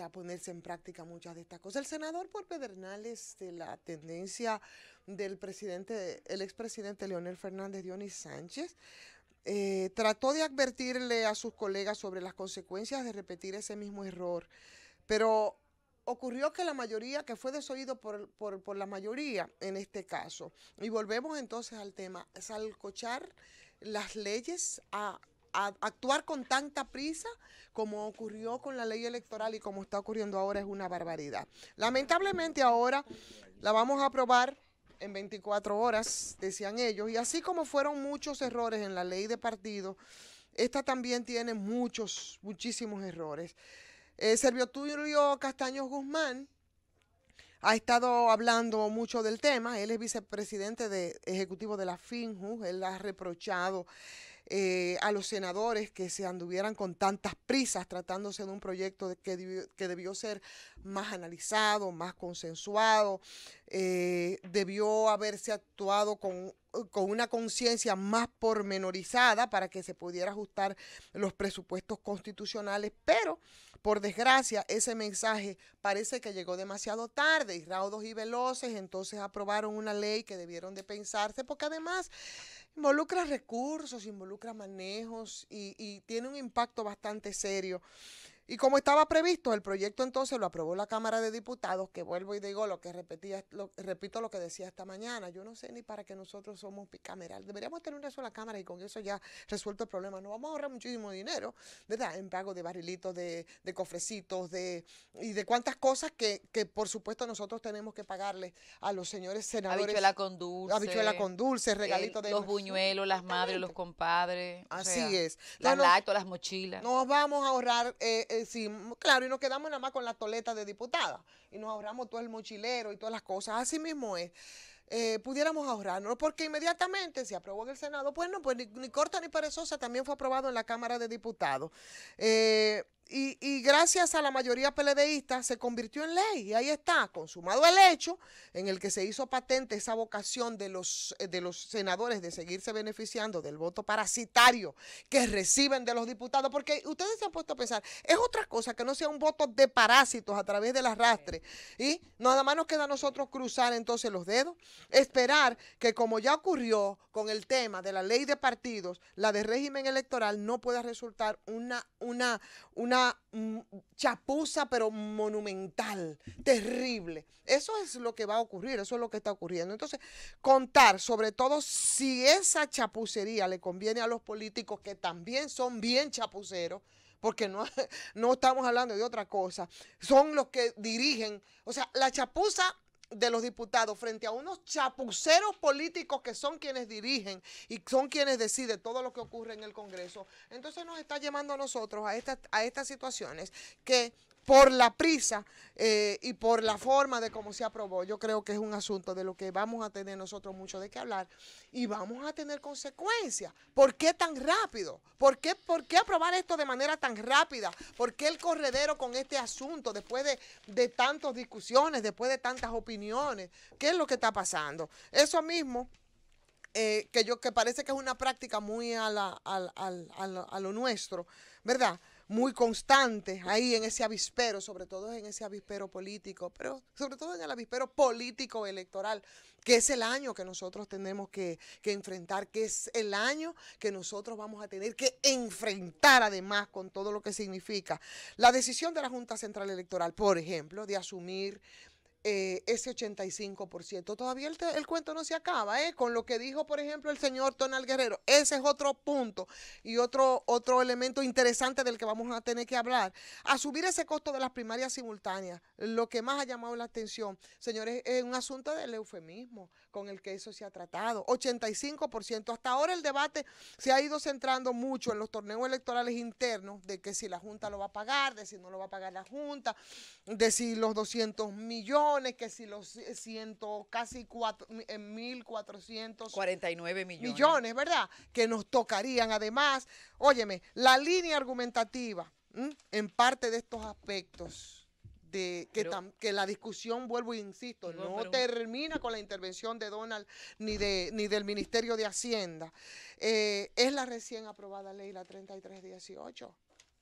a ponerse en práctica muchas de estas cosas. El senador por Pedernales, de la tendencia del el expresidente Leonel Fernández Dionis Sánchez, trató de advertirle a sus colegas sobre las consecuencias de repetir ese mismo error, pero ocurrió que la mayoría, que fue desoído por la mayoría en este caso. Y volvemos entonces al tema, salcochar las leyes, a actuar con tanta prisa como ocurrió con la ley electoral y como está ocurriendo ahora es una barbaridad. Lamentablemente ahora la vamos a aprobar en 24 horas, decían ellos, y así como fueron muchos errores en la ley de partido, esta también tiene muchísimos errores. Servio Tulio Castaños Guzmán ha estado hablando mucho del tema. Él es vicepresidente ejecutivo de la FINJU. Él ha reprochado a los senadores que se anduvieran con tantas prisas tratándose de un proyecto que debió ser más analizado, más consensuado, debió haberse actuado con una conciencia más pormenorizada para que se pudiera ajustar los presupuestos constitucionales, pero por desgracia ese mensaje parece que llegó demasiado tarde y raudos y veloces, entonces aprobaron una ley que debieron de pensarse, porque además involucra recursos, involucra manejos y tiene un impacto bastante serio. Y como estaba previsto, el proyecto entonces lo aprobó la Cámara de Diputados, que vuelvo y digo repito lo que decía esta mañana. Yo no sé ni para qué nosotros somos bicameral. Deberíamos tener una sola Cámara y con eso ya resuelto el problema. Nos vamos a ahorrar muchísimo dinero, ¿verdad? En pago de barrilitos, de cofrecitos, y de cuantas cosas que por supuesto nosotros tenemos que pagarle a los señores senadores. Habichuela con dulce, regalitos de los buñuelos, las madres, los compadres. Así es. Las lactos, las mochilas. Nos vamos a ahorrar sí, claro, y nos quedamos nada más con la toleta de diputada y nos ahorramos todo el mochilero y todas las cosas. Así mismo es. Pudiéramos ahorrarnos, porque inmediatamente se aprobó en el Senado, pues no, pues ni corta ni perezosa, también fue aprobado en la Cámara de Diputados. Y gracias a la mayoría PLDista se convirtió en ley, y ahí está, consumado el hecho en el que se hizo patente esa vocación de los senadores de seguirse beneficiando del voto parasitario que reciben de los diputados, porque ustedes se han puesto a pensar, es otra cosa que no sea un voto de parásitos a través del arrastre, y nada más nos queda a nosotros cruzar entonces los dedos, esperar que, como ya ocurrió con el tema de la ley de partidos, la de régimen electoral no pueda resultar una chapuza pero monumental, terrible. Eso es lo que va a ocurrir, eso es lo que está ocurriendo. Entonces, contar sobre todo si esa chapucería le conviene a los políticos, que también son bien chapuceros, porque no estamos hablando de otra cosa, son los que dirigen, o sea, la chapuza de los diputados frente a unos chapuceros políticos que son quienes dirigen y son quienes deciden todo lo que ocurre en el Congreso. Entonces nos está llevando a nosotros a estas situaciones que por la prisa y por la forma de cómo se aprobó, yo creo que es un asunto de lo que vamos a tener nosotros mucho de qué hablar y vamos a tener consecuencias. ¿Por qué tan rápido? ¿Por qué aprobar esto de manera tan rápida? ¿Por qué el corredero con este asunto después de tantas discusiones, después de tantas opiniones? ¿Qué es lo que está pasando? Eso mismo, que parece que es una práctica muy a lo nuestro, ¿verdad? Muy constante ahí en ese avispero, sobre todo en ese avispero político, pero sobre todo en el avispero político electoral, que es el año que nosotros tenemos que enfrentar, que es el año que nosotros vamos a tener que enfrentar además con todo lo que significa la decisión de la Junta Central Electoral, por ejemplo, de asumir ese 85%. Todavía el cuento no se acaba, con lo que dijo, por ejemplo, el señor Donald Guerrero. Ese es otro punto y otro elemento interesante del que vamos a tener que hablar. A subir ese costo de las primarias simultáneas, lo que más ha llamado la atención, señores, es un asunto del eufemismo con el que eso se ha tratado. 85%. Hasta ahora el debate se ha ido centrando mucho en los torneos electorales internos, de que si la Junta lo va a pagar, de si no lo va a pagar la Junta, de si los 200 millones, que si los casi 1.449 millones, ¿verdad? Que nos tocarían. Además, óyeme, la línea argumentativa en parte de estos aspectos, que la discusión, vuelvo e insisto, no termina con la intervención de Donald ni del Ministerio de Hacienda, es la recién aprobada ley, la 3318.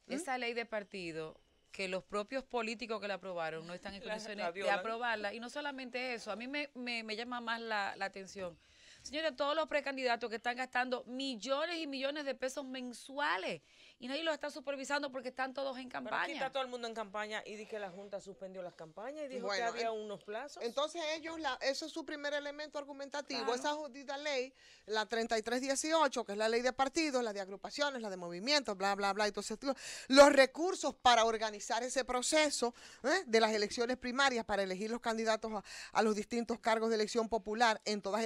Esa ley de partido, que los propios políticos que la aprobaron no están en condiciones de aprobarla. Y no solamente eso, a mí me llama más la atención. Señores, todos los precandidatos que están gastando millones y millones de pesos mensuales y nadie los está supervisando porque están todos en campaña. Pero aquí está todo el mundo en campaña y dice que la Junta suspendió las campañas y dijo que había unos plazos. Entonces eso es su primer elemento argumentativo. Claro. Esa jodida ley, la 3318, que es la ley de partidos, la de agrupaciones, la de movimientos, bla, bla, bla. Entonces, los recursos para organizar ese proceso de las elecciones primarias, para elegir los candidatos a los distintos cargos de elección popular en todas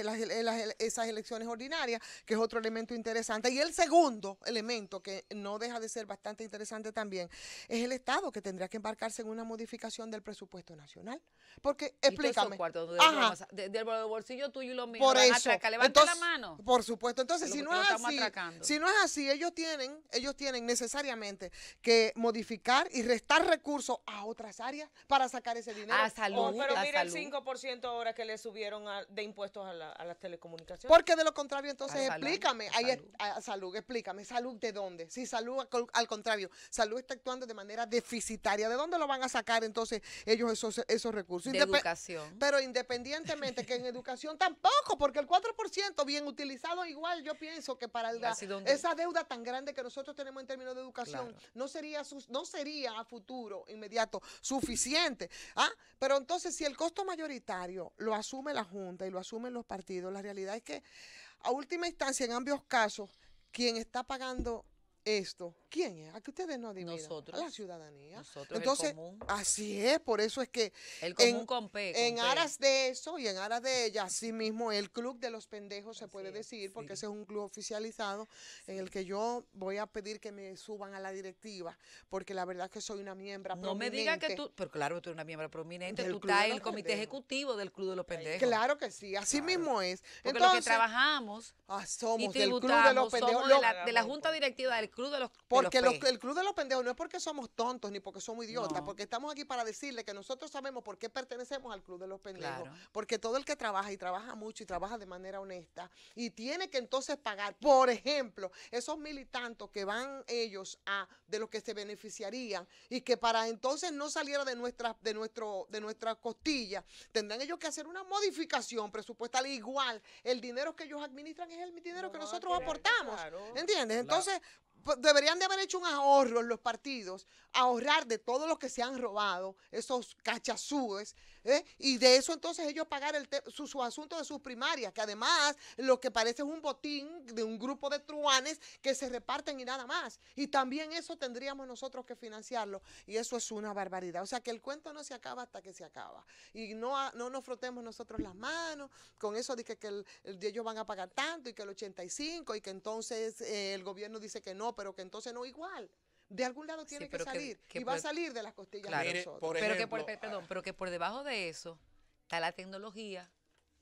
esas elecciones ordinarias, que es otro elemento interesante. Y el segundo elemento, que no deja de ser bastante interesante también, es el Estado, que tendría que embarcarse en una modificación del presupuesto nacional. Porque, explícame. Del bolsillo tuyo y lo mío. Por eso. Levanta la mano. Por supuesto. Entonces, si no es así, ellos tienen necesariamente que modificar y restar recursos a otras áreas para sacar ese dinero. A salud. Pero mira el 5% ahora que le subieron de impuestos a las telecomunicaciones. Porque de lo contrario, entonces, explícame. Salud, explícame. ¿Salud de dónde? Si salud, al contrario, salud está actuando de manera deficitaria. ¿De dónde lo van a sacar entonces ellos esos recursos? De educación. Pero independientemente que en educación tampoco, porque el 4% bien utilizado igual, yo pienso que para esa deuda tan grande que nosotros tenemos en términos de educación, claro, no sería a futuro inmediato suficiente. Pero entonces, si el costo mayoritario lo asume la Junta y lo asumen los partidos, la realidad es que a última instancia, en ambos casos, quien está pagando esto, ¿quién es? A que ustedes no adivinan. Nosotros. A la ciudadanía. Nosotros, entonces, el común. Así es, por eso es que el común con P, en aras de eso y en aras de ella, así mismo el club de los pendejos se puede decir, porque ese es un club oficializado en el que yo voy a pedir que me suban a la directiva, porque la verdad es que soy una miembra prominente. No me digan que tú, pero claro que tú eres una miembra prominente, tú estás en el comité ejecutivo del club de los pendejos. Claro que sí, así mismo es. Porque los que trabajamos somos y del club de los pendejos. Somos de la junta directiva del club de los porque el club de los pendejos no es porque somos tontos ni porque somos idiotas, porque estamos aquí para decirle que nosotros sabemos por qué pertenecemos al club de los pendejos. Claro. Porque todo el que trabaja y trabaja mucho y trabaja de manera honesta y tiene que entonces pagar, por ejemplo, esos 1,000 y tantos que van ellos de los que se beneficiarían y que para entonces no saliera de nuestra costilla, tendrán ellos que hacer una modificación presupuestal. Igual, el dinero que ellos administran es el dinero que nosotros aportamos. Claro. ¿Entiendes? Entonces, deberían de haber hecho un ahorro en los partidos, ahorrar de todo lo que se han robado, esos cachazúes, y de eso entonces ellos pagar su asunto de sus primarias, que además lo que parece es un botín de un grupo de truanes que se reparten y nada más. Y también eso tendríamos nosotros que financiarlo, y eso es una barbaridad. O sea que el cuento no se acaba hasta que se acaba. Y no nos frotemos nosotros las manos con eso de que ellos van a pagar tanto y que el 85 y que entonces el gobierno dice que no, pero que entonces no igual. De algún lado tiene que salir y va a salir de las costillas de nosotros. Pero que por debajo de eso está la tecnología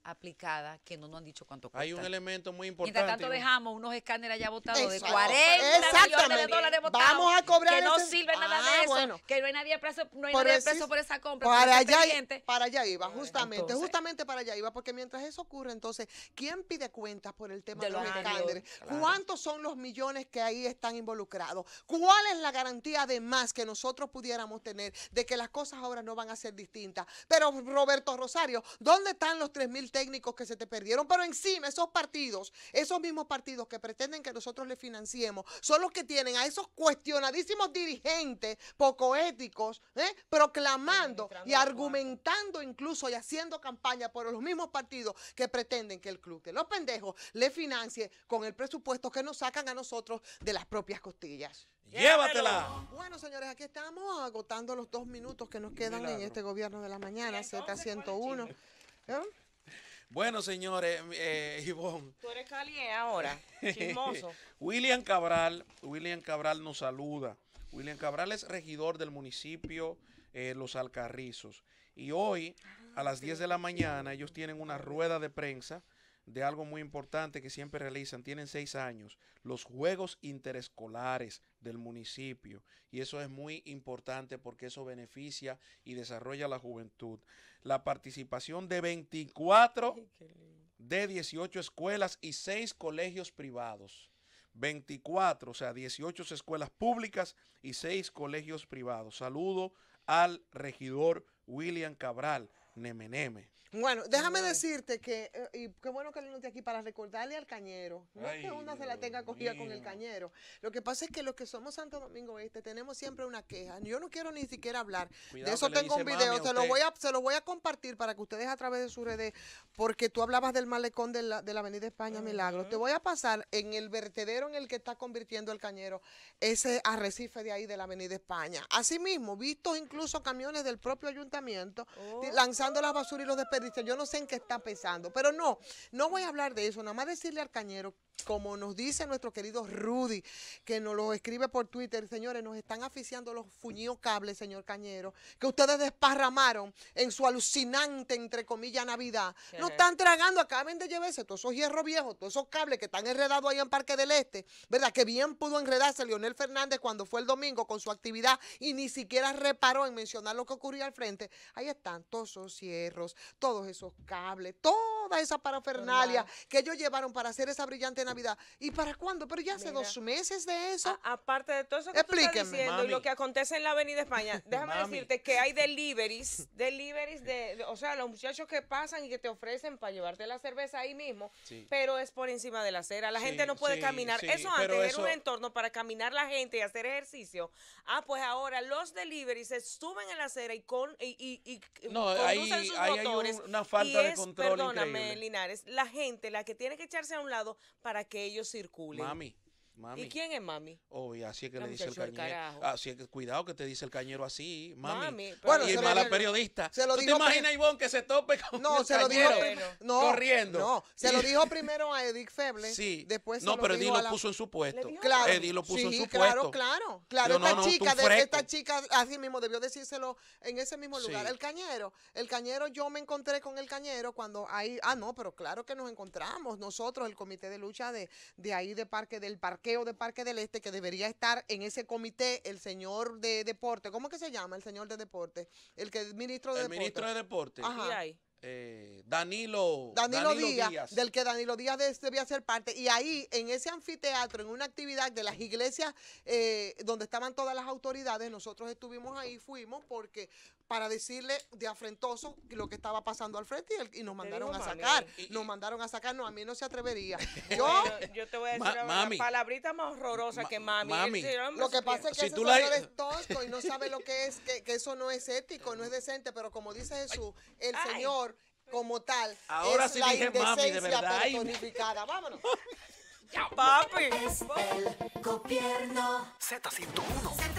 aplicada que no nos han dicho cuánto cuesta. Hay un elemento muy importante. Mientras tanto dejamos unos escáneres allá botados de 40 millones de dólares botados. Vamos a cobrar que no sirve nada de eso. Bueno. Que no hay nadie preso por esa compra. Para allá iba, justamente para allá iba, porque mientras eso ocurre, entonces, ¿quién pide cuentas por el tema de los escáneres? Claro. ¿Cuántos son los millones que ahí están involucrados? ¿Cuál es la garantía además que nosotros pudiéramos tener de que las cosas ahora no van a ser distintas? Pero, Roberto Rosario, ¿dónde están los 3,000 técnicos que se te perdieron? Pero encima esos mismos partidos que pretenden que nosotros les financiemos, son los que tienen a esos cuestionadísimos dirigentes poco éticos, proclamando y argumentando incluso y haciendo campaña por los mismos partidos que pretenden que el club de los pendejos le financie con el presupuesto que nos sacan a nosotros de las propias costillas. ¡Llévatela! Bueno, señores, aquí estamos agotando los 2 minutos que nos quedan en este gobierno de la mañana, Z101. Bueno, señores, Ivonne. Tú eres caliente ahora, chismoso. William Cabral nos saluda. William Cabral es regidor del municipio Los Alcarrizos. Y hoy, a las 10 de la mañana, ellos tienen una rueda de prensa de algo muy importante que siempre realizan. Tienen 6 años, los Juegos Interescolares del municipio. Y eso es muy importante porque eso beneficia y desarrolla la juventud. La participación de 24 de 18 escuelas y 6 colegios privados. 24, o sea, 18 escuelas públicas y 6 colegios privados. Saludo al regidor William Cabral, Neme. Bueno, déjame decirte que, y qué bueno que lo noté aquí, para recordarle al cañero, no es que una se la tenga cogida con el cañero. Lo que pasa es que los que somos Santo Domingo Este tenemos siempre una queja. Yo no quiero ni siquiera hablar. Cuidado, de eso que le tengo un dice video, mami se lo voy a compartir para que ustedes a través de sus redes, porque tú hablabas del malecón de la Avenida España Milagro. Te voy a pasar en el vertedero en el que está convirtiendo el cañero ese arrecife de ahí de la Avenida España. Asimismo, vistos incluso camiones del propio ayuntamiento lanzando las basuras y los desperdicios. Yo no sé en qué está pensando, pero no voy a hablar de eso, nada más decirle al cañero, como nos dice nuestro querido Rudy, que nos lo escribe por Twitter, señores, nos están asfixiando los fuñidos cables, señor cañero, que ustedes desparramaron en su alucinante, entre comillas, Navidad. Nos están tragando, acaben de llevarse todos esos hierros viejos, todos esos cables que están enredados ahí en Parque del Este, ¿verdad? Que bien pudo enredarse Leonel Fernández cuando fue el domingo con su actividad y ni siquiera reparó en mencionar lo que ocurría al frente. Ahí están todos esos hierros, todos esos cables, toda esa parafernalia que ellos llevaron para hacer esa brillante Navidad. ¿Y para cuándo? Pero ya hace 2 meses de eso. Aparte de todo eso que tú estás diciendo y lo que acontece en la Avenida España, déjame decirte que hay deliveries o sea, los muchachos que pasan y que te ofrecen para llevarte la cerveza ahí mismo, pero es por encima de la acera. La gente no puede caminar. Eso antes era un entorno para caminar la gente y hacer ejercicio. Pues ahora los deliveries se suben en la acera y conducen sus motores. Hay una falta de control. Perdóname, increíble. Linares, la gente, la que tiene que echarse a un lado para que ellos circulen. Mami. ¿Y quién es mami? Así es que La le dice el muchacho del cañero. carajo. Así es que cuidado que te dice el cañero así, mami. Bueno, y es mala periodista. ¿Tú te imaginas, Ivonne, que se tope con el cañero corriendo? No, se lo dijo primero a Edith Feble. Sí. Después se no, lo pero dijo Edith a lo puso en su puesto. Claro. Edith lo puso en su puesto. puesto. Claro. Pero Esta chica así mismo debió decírselo en ese mismo lugar. El cañero, yo me encontré con el cañero cuando ahí, pero claro que nos encontramos nosotros, el comité de lucha de ahí del parqueo de Parque del Este, que debería estar en ese comité el señor de deporte. ¿Cómo que se llama el señor de deporte? El ministro de deporte. El ministro de deporte. Ajá. Danilo Díaz. Del que Danilo Díaz debía ser parte. Y ahí, en ese anfiteatro, en una actividad de las iglesias donde estaban todas las autoridades, nosotros estuvimos ahí, fuimos, porque para decirle de afrentoso lo que estaba pasando al frente y nos mandaron a sacar. Nos mandaron a sacar. No, a mí no se atrevería. Yo te voy a decir una palabrita más horrorosa que mami. Lo que pasa es que ese señor es tosco y no sabe lo que es, que eso no es ético, no es decente, pero como dice Jesús, el Señor como tal ahora es sí la dije mami, de indecencia verdad. personificada. Vámonos. Papi. Es el gobierno Z101.